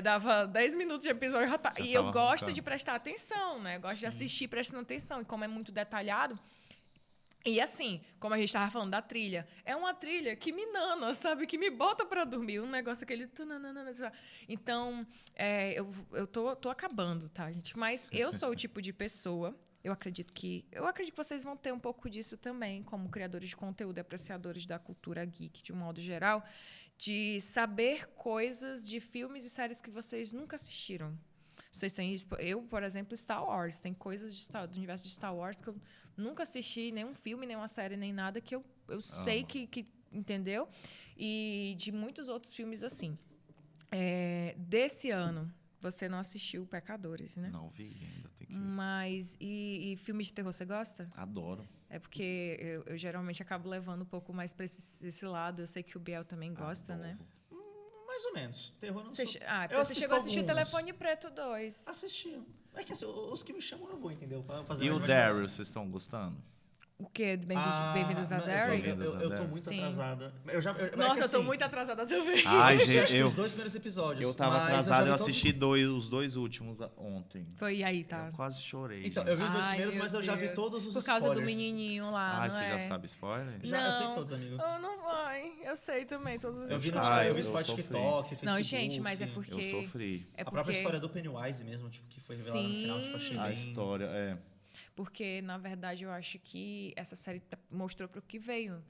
dava 10 minutos de episódio. E eu gosto de prestar atenção, né? Eu gosto de assistir prestando atenção. E como é muito detalhado... E assim, como a gente estava falando da trilha, é uma trilha que me nana, sabe? Que me bota para dormir. Um negócio aquele... Então, eu tô acabando, tá, gente? Mas eu sou o tipo de pessoa... Eu acredito que vocês vão ter um pouco disso também, como criadores de conteúdo e apreciadores da cultura geek, de um modo geral, de saber coisas de filmes e séries que vocês nunca assistiram. Vocês têm isso? Eu, por exemplo, Star Wars. Tem coisas do universo de Star Wars que eu nunca assisti, nenhum filme, nenhuma série, nem nada, que eu sei que... Entendeu? E de muitos outros filmes assim. Desse ano, você não assistiu Pecadores, né? Não vi ainda, tem que ver. Mas, e filme de terror, você gosta? Adoro. É porque eu geralmente acabo levando um pouco mais pra esse lado. Eu sei que o Biel também gosta, né? Mais ou menos. Terror não sou... Porque você chegou a assistir o Telefone Preto 2. Assisti. É que assim, os que me chamam eu vou, entendeu? Pra fazer E o mais Daryl, vocês estão gostando? O quê? Bem-vindos a não, Derry? Eu tô muito Sim. atrasada. Nossa, eu tô muito atrasada também. Ai, Eu assisti gente, os 2 primeiros episódios. eu tava mas atrasado, já eu vi assisti os 2 últimos ontem. Foi aí, tá? Eu quase chorei. Então, gente. eu vi os 2 Ai, primeiros, meu mas eu já vi Deus. todos os Por causa spoilers. do menininho lá, Ai, não você é? já sabe spoiler? Já, eu sei todos, amigo. Oh, não vai. Eu sei também todos os Eu vi, spoilers. eu vi eu spot sofri. TikTok, Facebook. Não, gente, mas é porque... Eu sofri. É A porque... própria história do Pennywise mesmo, tipo, que foi revelada no final, tipo, achei A bem... história, Porque, na verdade, eu acho que essa série mostrou para o que veio.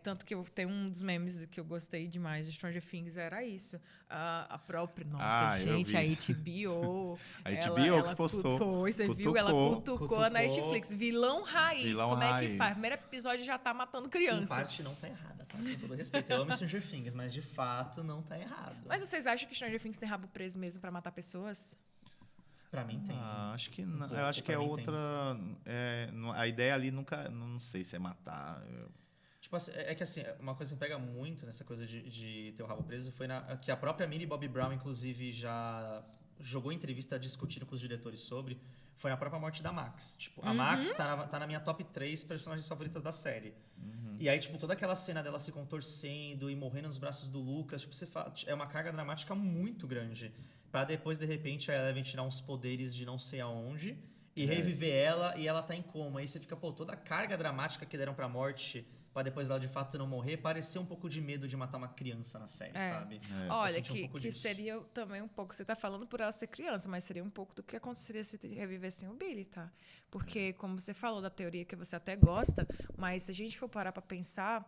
Tanto que tem um dos memes que eu gostei demais de Stranger Things, era isso. A própria... Nossa, eu gente, vi a isso. HBO... A HBO que postou. Foi, você viu? Cutucou. Ela cutucou a Netflix. Vilão raiz. Vilão Como é raiz. que faz? Primeiro episódio já tá matando Em criança. parte não tá errada, tá? Com todo respeito. Eu amo Stranger Things, mas de fato não tá errado. Mas vocês acham que Stranger Things tem rabo preso mesmo para matar pessoas? Pra mim tem. acho que não. pouco, Eu acho que é pra mim outra. A ideia ali nunca. Não sei se é matar. Tipo assim, é que assim, uma coisa que me pega muito nessa coisa de ter o rabo preso foi que a própria Millie Bobby Brown, inclusive, já jogou entrevista discutindo com os diretores sobre foi a própria morte da Max. Tipo, a Max tá na minha top 3 personagens favoritas da série. E aí, tipo, toda aquela cena dela se contorcendo e morrendo nos braços do Lucas, tipo, você fala, é uma carga dramática muito grande. Pra depois, de repente, a Eleven tirar uns poderes de não sei aonde e reviver ela e ela tá em coma. Aí você fica, pô, toda a carga dramática que deram pra morte, pra depois ela de fato não morrer, pareceu um pouco de medo de matar uma criança na série, sabe? Olha, Eu senti um pouco que disso. seria também um pouco... Você tá falando por ela ser criança, mas seria um pouco do que aconteceria se revivessem o Billy, tá? Porque, como você falou da teoria que você até gosta, mas se a gente for parar pra pensar...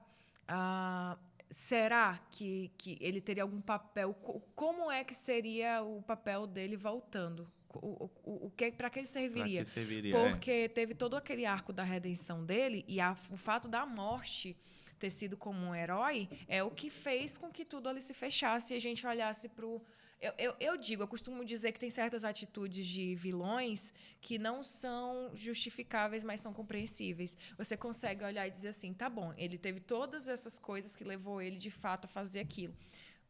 será que ele teria algum papel? Como é que seria o papel dele voltando? Para que ele serviria? Pra que serviria, Porque teve todo aquele arco da redenção dele e o fato da morte ter sido como um herói é o que fez com que tudo ali se fechasse e a gente olhasse para o... Eu costumo dizer que tem certas atitudes de vilões que não são justificáveis, mas são compreensíveis. Você consegue olhar e dizer assim, tá bom, ele teve todas essas coisas que levou ele, de fato, a fazer aquilo.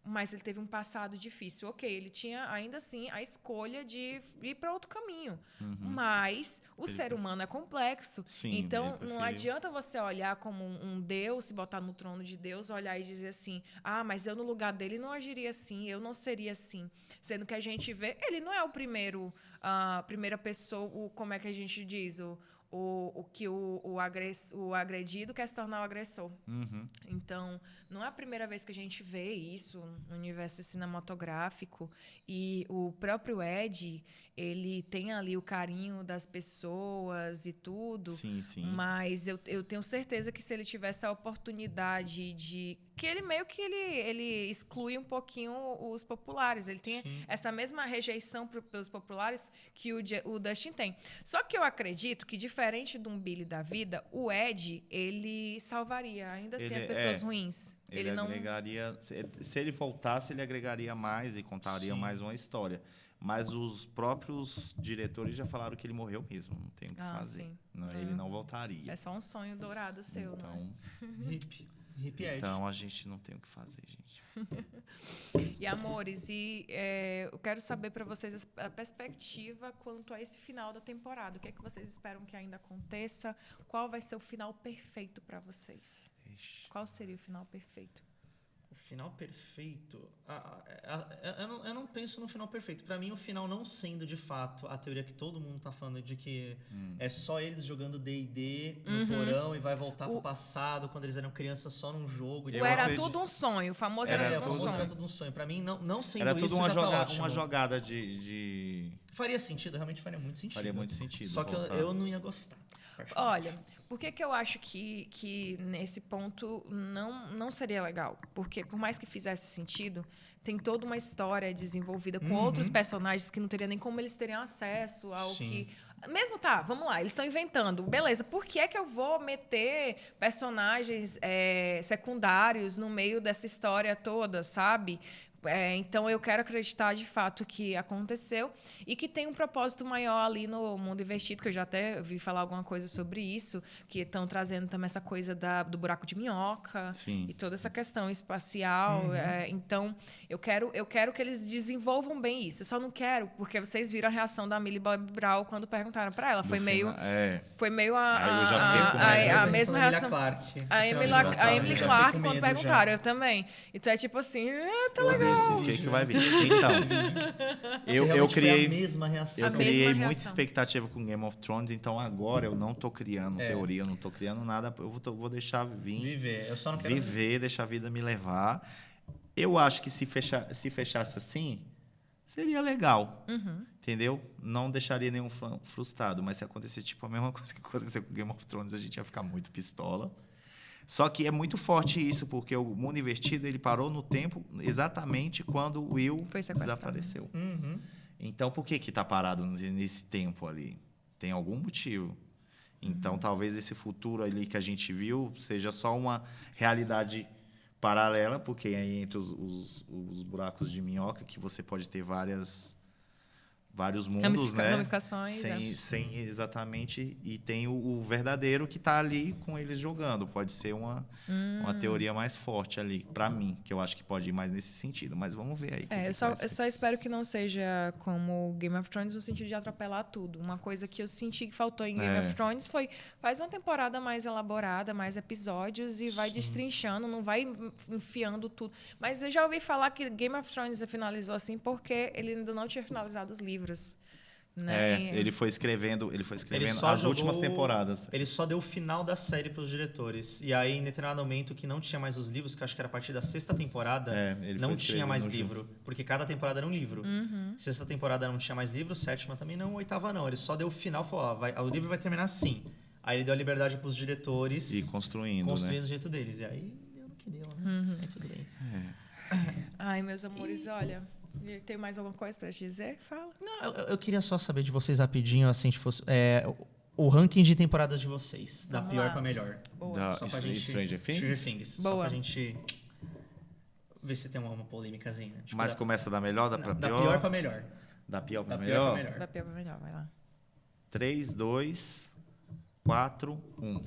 Mas ele teve um passado difícil. Ok, ele tinha, ainda assim, a escolha de ir para outro caminho. Mas o ser humano é complexo. Sim, então, não adianta você olhar como um Deus, se botar no trono de Deus, olhar e dizer assim, mas eu no lugar dele não agiria assim, eu não seria assim. Sendo que a gente vê, ele não é o primeiro, a primeira pessoa, como é que a gente diz, o agredido quer se tornar o agressor. Então, não é a primeira vez que a gente vê isso no universo cinematográfico. E o próprio Ed, ele tem ali o carinho das pessoas e tudo. Sim, sim. Mas eu tenho certeza que se ele tivesse a oportunidade de... Que ele meio que ele exclui um pouquinho os populares. Ele tem essa mesma rejeição pelos populares que o Dustin tem. Só que eu acredito que, diferente de um Billy da vida, o Ed, ele salvaria ainda assim as pessoas ruins. Ele não agregaria... Se ele voltasse, ele agregaria mais e contaria mais uma história. Mas os próprios diretores já falaram que ele morreu mesmo. Não tem o que fazer. Não, ele não voltaria. É só um sonho dourado seu, então, né? Hip Ed. Então, a gente não tem o que fazer, gente. E, amores, eu quero saber para vocês a perspectiva quanto a esse final da temporada. O que é que vocês esperam que ainda aconteça? Qual vai ser o final perfeito para vocês? Qual seria o final perfeito? O final perfeito... eu não penso no final perfeito. Pra mim, o final não sendo, de fato, a teoria que todo mundo tá falando de que é só eles jogando D&D no porão e vai voltar pro passado, quando eles eram crianças só num jogo. Era tudo um sonho. O famoso era tudo um sonho. Pra mim, não sendo era tudo isso, uma já jogada, tá ótimo. uma jogada de... Faria sentido, realmente faria muito sentido. Faria muito sentido. Só que eu não ia gostar. Olha, por que eu acho que nesse ponto não seria legal? Porque, por mais que fizesse sentido, tem toda uma história desenvolvida com outros personagens que não teria nem como eles terem acesso ao que... Mesmo, vamos lá, eles estão inventando. Beleza, por que é que eu vou meter personagens secundários no meio dessa história toda, sabe? Então, eu quero acreditar, de fato, que aconteceu e que tem um propósito maior ali no Mundo Invertido, que eu já até vi falar alguma coisa sobre isso, que estão trazendo também essa coisa do buraco de minhoca. Sim. E toda essa questão espacial. Então, eu quero que eles desenvolvam bem isso. Eu só não quero, porque vocês viram a reação da Millie Bobby Brown quando perguntaram para ela. Foi meio eu já fiquei com medo. a mesma reação. A Emily Clarke, quando perguntaram, eu também. Então, é tipo assim, tá legal. O que vai vir? Então, eu criei, a mesma reação. eu criei muita expectativa com Game of Thrones, então agora eu não tô criando teoria, eu não tô criando nada, eu vou deixar viver. Eu só não quero viver, deixar a vida me levar. Eu acho que se fechasse assim, seria legal. Entendeu? Não deixaria nenhum fã frustrado, mas se acontecer tipo a mesma coisa que aconteceu com Game of Thrones, a gente ia ficar muito pistola. Só que é muito forte isso, porque o Mundo Invertido ele parou no tempo exatamente quando o Will desapareceu. Então, por que está parado nesse tempo ali? Tem algum motivo. Então, talvez esse futuro ali que a gente viu seja só uma realidade paralela, porque aí entre os buracos de minhoca que você pode ter várias vários mundos, né? Ramificações, Sem exatamente... E tem o verdadeiro que tá ali com eles jogando. Pode ser uma teoria mais forte ali, pra mim, que eu acho que pode ir mais nesse sentido. Mas vamos ver aí. Eu só espero que não seja como Game of Thrones no sentido de atropelar tudo. Uma coisa que eu senti que faltou em Game of Thrones foi faz uma temporada mais elaborada, mais episódios e vai destrinchando, não vai enfiando tudo. Mas eu já ouvi falar que Game of Thrones finalizou assim porque ele ainda não tinha finalizado os livros. Né? Ele foi escrevendo só as últimas temporadas. Ele só deu o final da série para os diretores. E aí, em determinado momento, que não tinha mais os livros, que eu acho que era a partir da 6ª temporada, não tinha mais livro. Porque cada temporada era um livro. 6ª temporada não tinha mais livro, 7ª também não, 8ª não. Ele só deu o final e falou, o livro vai terminar assim. Aí ele deu a liberdade para os diretores. E construindo do jeito deles. E aí, deu no que deu, né? Tudo bem. Ai, meus amores, olha... Tem mais alguma coisa para te dizer? Fala. Não, eu queria só saber de vocês rapidinho, assim, se fosse, o ranking de temporadas de vocês, da pior para melhor. Da Stranger Things? Boa. Só pra gente ver se tem uma polêmicazinha. Tipo, mas começa da melhor, da pior? Da pior pra melhor. Da pior pra melhor? Da pior pra melhor, vai lá. 3, 2, 4, 1.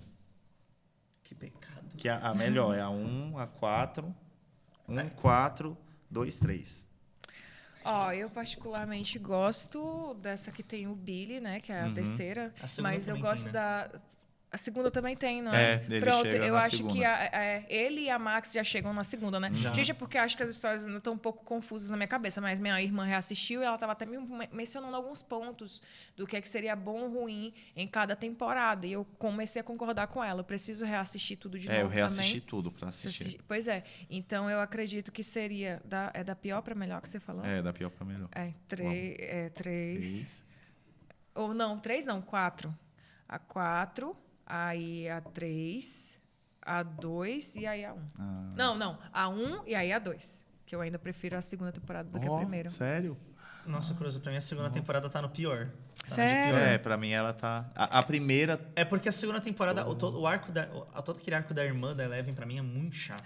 Que pecado. Que a melhor é a 1, a 4, 1, 4, 2, 3. Eu particularmente gosto dessa que tem o Billy, né? Que é a terceira. Mas eu gosto tem, né? da... A segunda também tem, não é? Ele Pronto, chega eu na acho segunda. que ele e a Max já chegam na segunda, né? Já. Gente, é porque eu acho que as histórias ainda estão um pouco confusas na minha cabeça, mas minha irmã reassistiu e ela estava até me mencionando alguns pontos do que seria bom ou ruim em cada temporada. E eu comecei a concordar com ela. Eu preciso reassistir tudo de novo eu reassisti também. tudo pra assistir. Pois é. Então, eu acredito que seria da pior para melhor que você falou? Da pior pra melhor. 3. Ou não, 3 não, 4. A 4... Aí a 3, a 2 e aí a 1. Não, a 1 e aí a 2. Que eu ainda prefiro a segunda temporada do que a primeira. Sério? Nossa, curioso, pra mim a segunda temporada tá no pior. Tá Sério? Pra mim ela tá... A primeira... É porque a segunda temporada, todo aquele arco da irmã da Eleven pra mim é muito chato.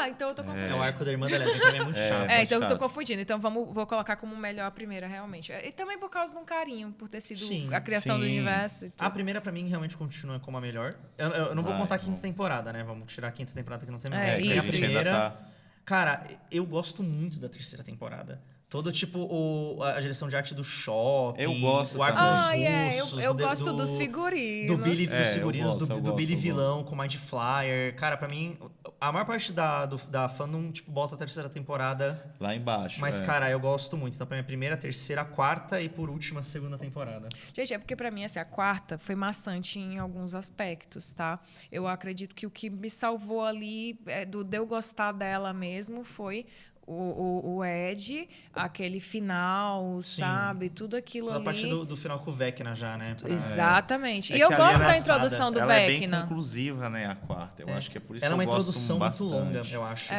Então eu tô confundindo. O arco da irmã da Eleven pra mim é muito chato. Então eu tô chato. confundindo. Então vou colocar como melhor a primeira, realmente. E também por causa de um carinho, por ter sido a criação do universo. E tudo. A primeira pra mim realmente continua como a melhor. Eu não vou contar a quinta temporada, né? Vamos tirar a quinta temporada que não tem mais. Isso. A primeira... Cara, eu gosto muito da terceira temporada. Todo a direção de arte do shopping. Eu gosto o arco também. dos russos. Eu gosto dos figurinos. Do Billy, dos figurinos, eu do gosto, Billy vilão com Mind Flyer. Cara, pra mim, a maior parte da fandom, bota a terceira temporada. Lá embaixo. Mas, cara, eu gosto muito. Então, pra mim, a primeira, a terceira, a quarta e, por último, a segunda temporada. Gente, é porque pra mim, a quarta foi maçante em alguns aspectos, tá? Eu acredito que o que me salvou ali, de eu gostar dela mesmo, foi... O Ed, aquele final, sabe? Tudo aquilo ali. A parte do final com o Vecna já, né? Exatamente. E eu gosto da introdução do ela Vecna. É bem conclusiva, né? A quarta. Eu acho que é por isso que eu gosto bastante. Ela é uma introdução muito longa, eu acho,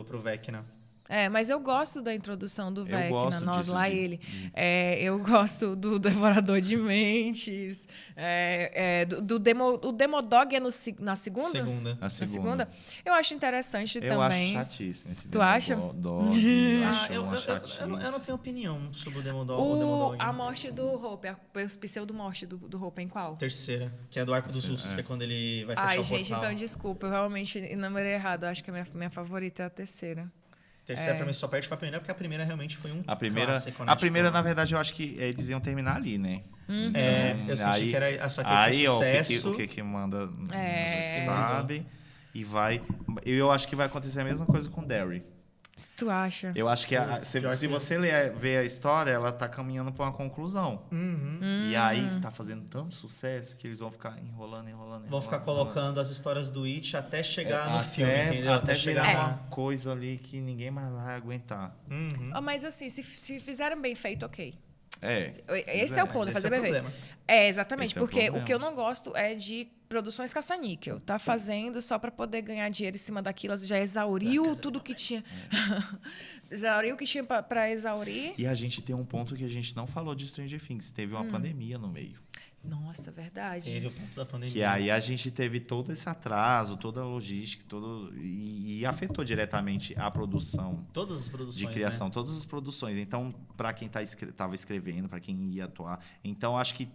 pro Vecna. Mas eu gosto da introdução do Vecna, gosto lá ele. Eu gosto do Devorador de Mentes. O Demodog é na segunda? Na segunda. Eu acho interessante também. Eu acho chatíssimo esse Tu acha? Demodog. Eu não tenho opinião sobre o Demodog. A morte do Hope, a pseudo-morte do Hope em qual? Terceira, que é do Arco dos Russos, que é quando ele vai fechar o portal. Gente, então desculpa, eu realmente enumerei errado. Eu acho que a minha favorita é a terceira. Terceira pra mim só perde pra primeira, porque a primeira realmente foi um clássico, né? A primeira, na verdade, eu acho que eles iam terminar ali, né? Então, eu senti que era só que foi sucesso. O que manda, sabe? E vai... Eu acho que vai acontecer a mesma coisa com Derry. Se tu acha? Eu acho que se você ver a história, ela tá caminhando pra uma conclusão. E aí tá fazendo tanto sucesso que eles vão ficar enrolando. Vão ficar colocando as histórias do It até chegar no filme, entendeu? Até chegar uma coisa ali que ninguém mais vai aguentar. Mas assim, se fizerem bem feito, ok. Esse é o ponto, fazer bem feito. Exatamente, Esse porque o que eu não gosto é de produções caça-níquel. Tá fazendo só para poder ganhar dinheiro em cima daquilo, já exauriu tudo que tinha. Exauriu o que tinha para exaurir. E a gente tem um ponto que a gente não falou de Stranger Things. Teve uma pandemia no meio. Nossa, verdade. Teve o ponto da pandemia. Que aí a gente teve todo esse atraso, toda a logística, e afetou diretamente a produção Todas as produções, de criação, né? todas as produções. Então, para quem estava escrevendo, para quem ia atuar, então acho que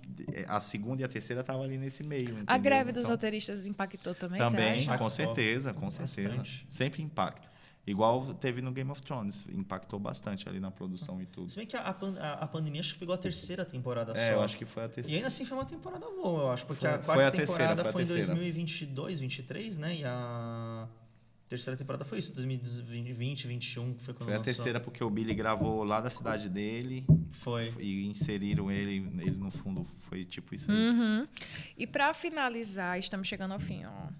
a segunda e a terceira estavam ali nesse meio. A entendeu? greve dos Então, roteiristas impactou também, você também, acha? acha? com certeza, com certeza. Bastante. Sempre impacta. Igual teve no Game of Thrones, impactou bastante ali na produção e tudo. Se bem que a pandemia acho que pegou a terceira temporada só. Eu acho que foi a E terceira. ainda assim foi uma temporada boa, eu acho. Porque Foi- a foi quarta a terceira, temporada foi a foi em terceira. 2022, 2023, né? E a terceira temporada foi isso, 2020, 2021, que foi quando Foi a lançou. terceira porque o Billy gravou lá da cidade dele Foi. e inseriram ele no fundo. Foi tipo isso aí. Uhum. E para finalizar, estamos chegando ao fim, ó.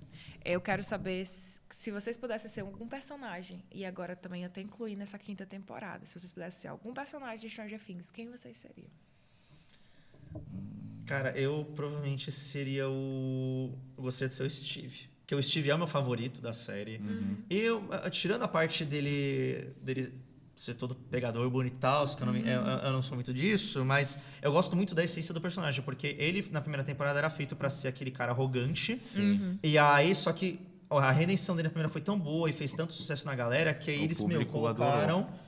Eu quero saber se vocês pudessem ser algum personagem, e agora também até incluir nessa quinta temporada, se vocês pudessem ser algum personagem de Stranger Things, quem vocês seriam? Cara, eu provavelmente seria o... Eu gostaria de ser o Steve. Porque o Steve é o meu favorito da série. Tirando a parte dele ser todo pegador, bonitão, que eu não sou muito disso, mas eu gosto muito da essência do personagem, porque ele, na primeira temporada, era feito pra ser aquele cara arrogante. E aí, só que a redenção dele na primeira foi tão boa e fez tanto sucesso na galera que aí O eles, público colocaram adorou.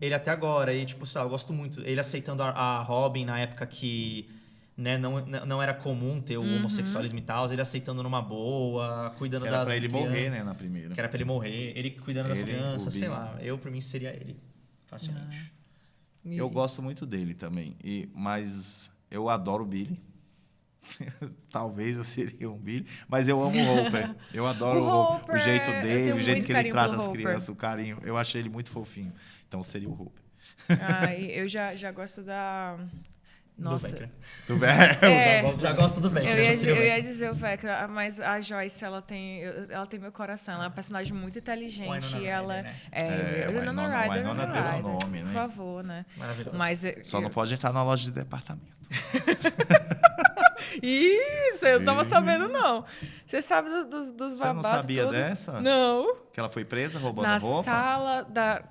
ele até agora. E, tipo, sabe, eu gosto muito. Ele aceitando a Robin na época que... Né, não era comum ter o homossexualismo e tal, ele aceitando numa boa, cuidando Que era das pra ele crianças. morrer, né, na primeira. Que era pra ele morrer, ele cuidando das Ele, crianças, o sei Billy. lá. Eu, pra mim, seria ele, facilmente. Eu gosto muito dele também. Mas eu adoro o Billy. Talvez eu seria um Billy. Mas eu amo o Hopper. Eu adoro O Hopper, o jeito eu dele, tenho o jeito muito que ele carinho trata pelo as Hopper. crianças, o carinho. Eu achei ele muito fofinho. Então seria o Hopper. Ai, eu já gosto da... Nossa. Do Vecna. Do velho. Já gosto do Vecna. Eu já seria o ia Vecna. dizer o Vecna, mas a Joyce, ela tem meu coração. Ela é uma personagem muito inteligente. Winona Ela Ryder, né? Winona Winona Ryder, deu Ryder, nome, né? por favor, né? Maravilhoso. Mas Só não pode entrar na loja de departamento. Isso, eu não tava sabendo, não. Você sabe dos babados Você não sabia todos? dessa? Não. Que ela foi presa roubando Na roupa? sala da...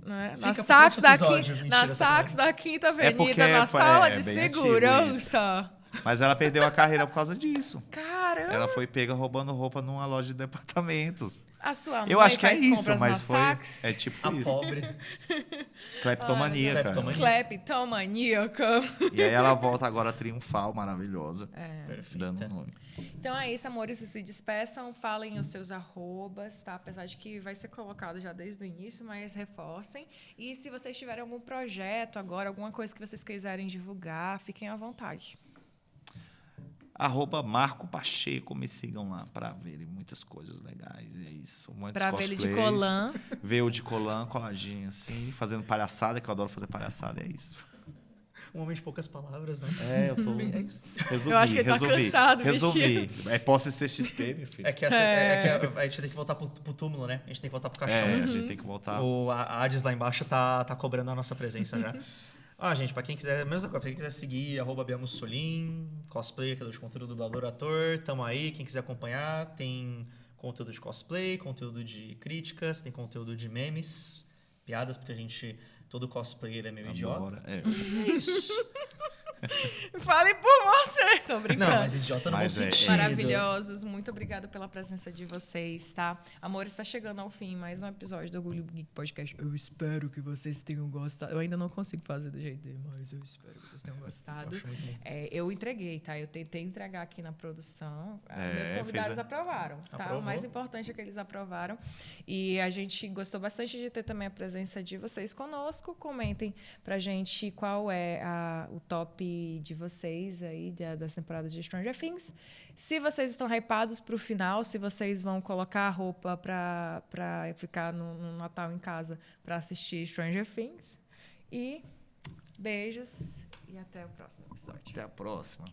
Né? Fica Na pro Saks próximo da, episódio, Quin- mentira, na Saks sacanagem. da Quinta Avenida, porque na sala é de bem antigo segurança. Mas ela perdeu a carreira por causa disso. Caramba, Ela foi pega roubando roupa numa loja de departamentos. a sua mãe Eu acho que é faz isso, compras mas na foi. Saks? É tipo A isso. pobre. Cleptomania, cara. Cleptomania. Cleptomaníaca. E aí ela volta agora triunfal, maravilhosa. Perfeita. Dando nome. Então é isso, amores. Se despeçam, falem os seus arrobas, tá? Apesar de que vai ser colocado já desde o início, mas reforcem. E se vocês tiverem algum projeto agora, alguma coisa que vocês quiserem divulgar, fiquem à vontade. @Marco Pacheco, me sigam lá para verem muitas coisas legais. E é isso. Muitos Pra ver ele de cosplays. colã. Ver o de colã, coladinho assim, fazendo palhaçada, que eu adoro fazer palhaçada, é isso. Um homem de poucas palavras, né? Eu tô. É isso. Resolvi, Eu acho que ele tá cansado, resolvi. É pós-CXP, meu filho. É que a gente tem que voltar pro túmulo, né? A gente tem que voltar pro caixão. A gente tem que voltar. A Hades lá embaixo tá cobrando a nossa presença já. Gente, pra quem quiser, mesma coisa, pra quem quiser seguir, @BeaMussolim, cosplayer, criador de conteúdo, dublador, ator, tamo aí. Quem quiser acompanhar, tem conteúdo de cosplay, conteúdo de críticas, tem conteúdo de memes, piadas, porque a gente, todo cosplayer é meio idiota. Adora. É. É isso. Fale por você. Tô brincando. Não, mas idiota no bom Mas é- sentido. Maravilhosos, muito obrigada pela presença de vocês, tá? Amor, está chegando ao fim, mais um episódio do Orgulho Geek Podcast. Eu espero que vocês tenham gostado. Eu ainda não consigo fazer do jeito dele, mas eu espero que vocês tenham gostado. Acho muito bom. Eu entreguei, tá? Eu tentei entregar aqui na produção. É, Meus convidados fez aprovaram, tá? Aprovou. O mais importante é que eles aprovaram. E a gente gostou bastante de ter também a presença de vocês conosco. Comentem pra gente qual é o top de vocês aí das temporadas de Stranger Things. Se vocês estão hypados pro final, se vocês vão colocar a roupa pra ficar no Natal em casa pra assistir Stranger Things. E beijos e até o próximo episódio. Até a próxima.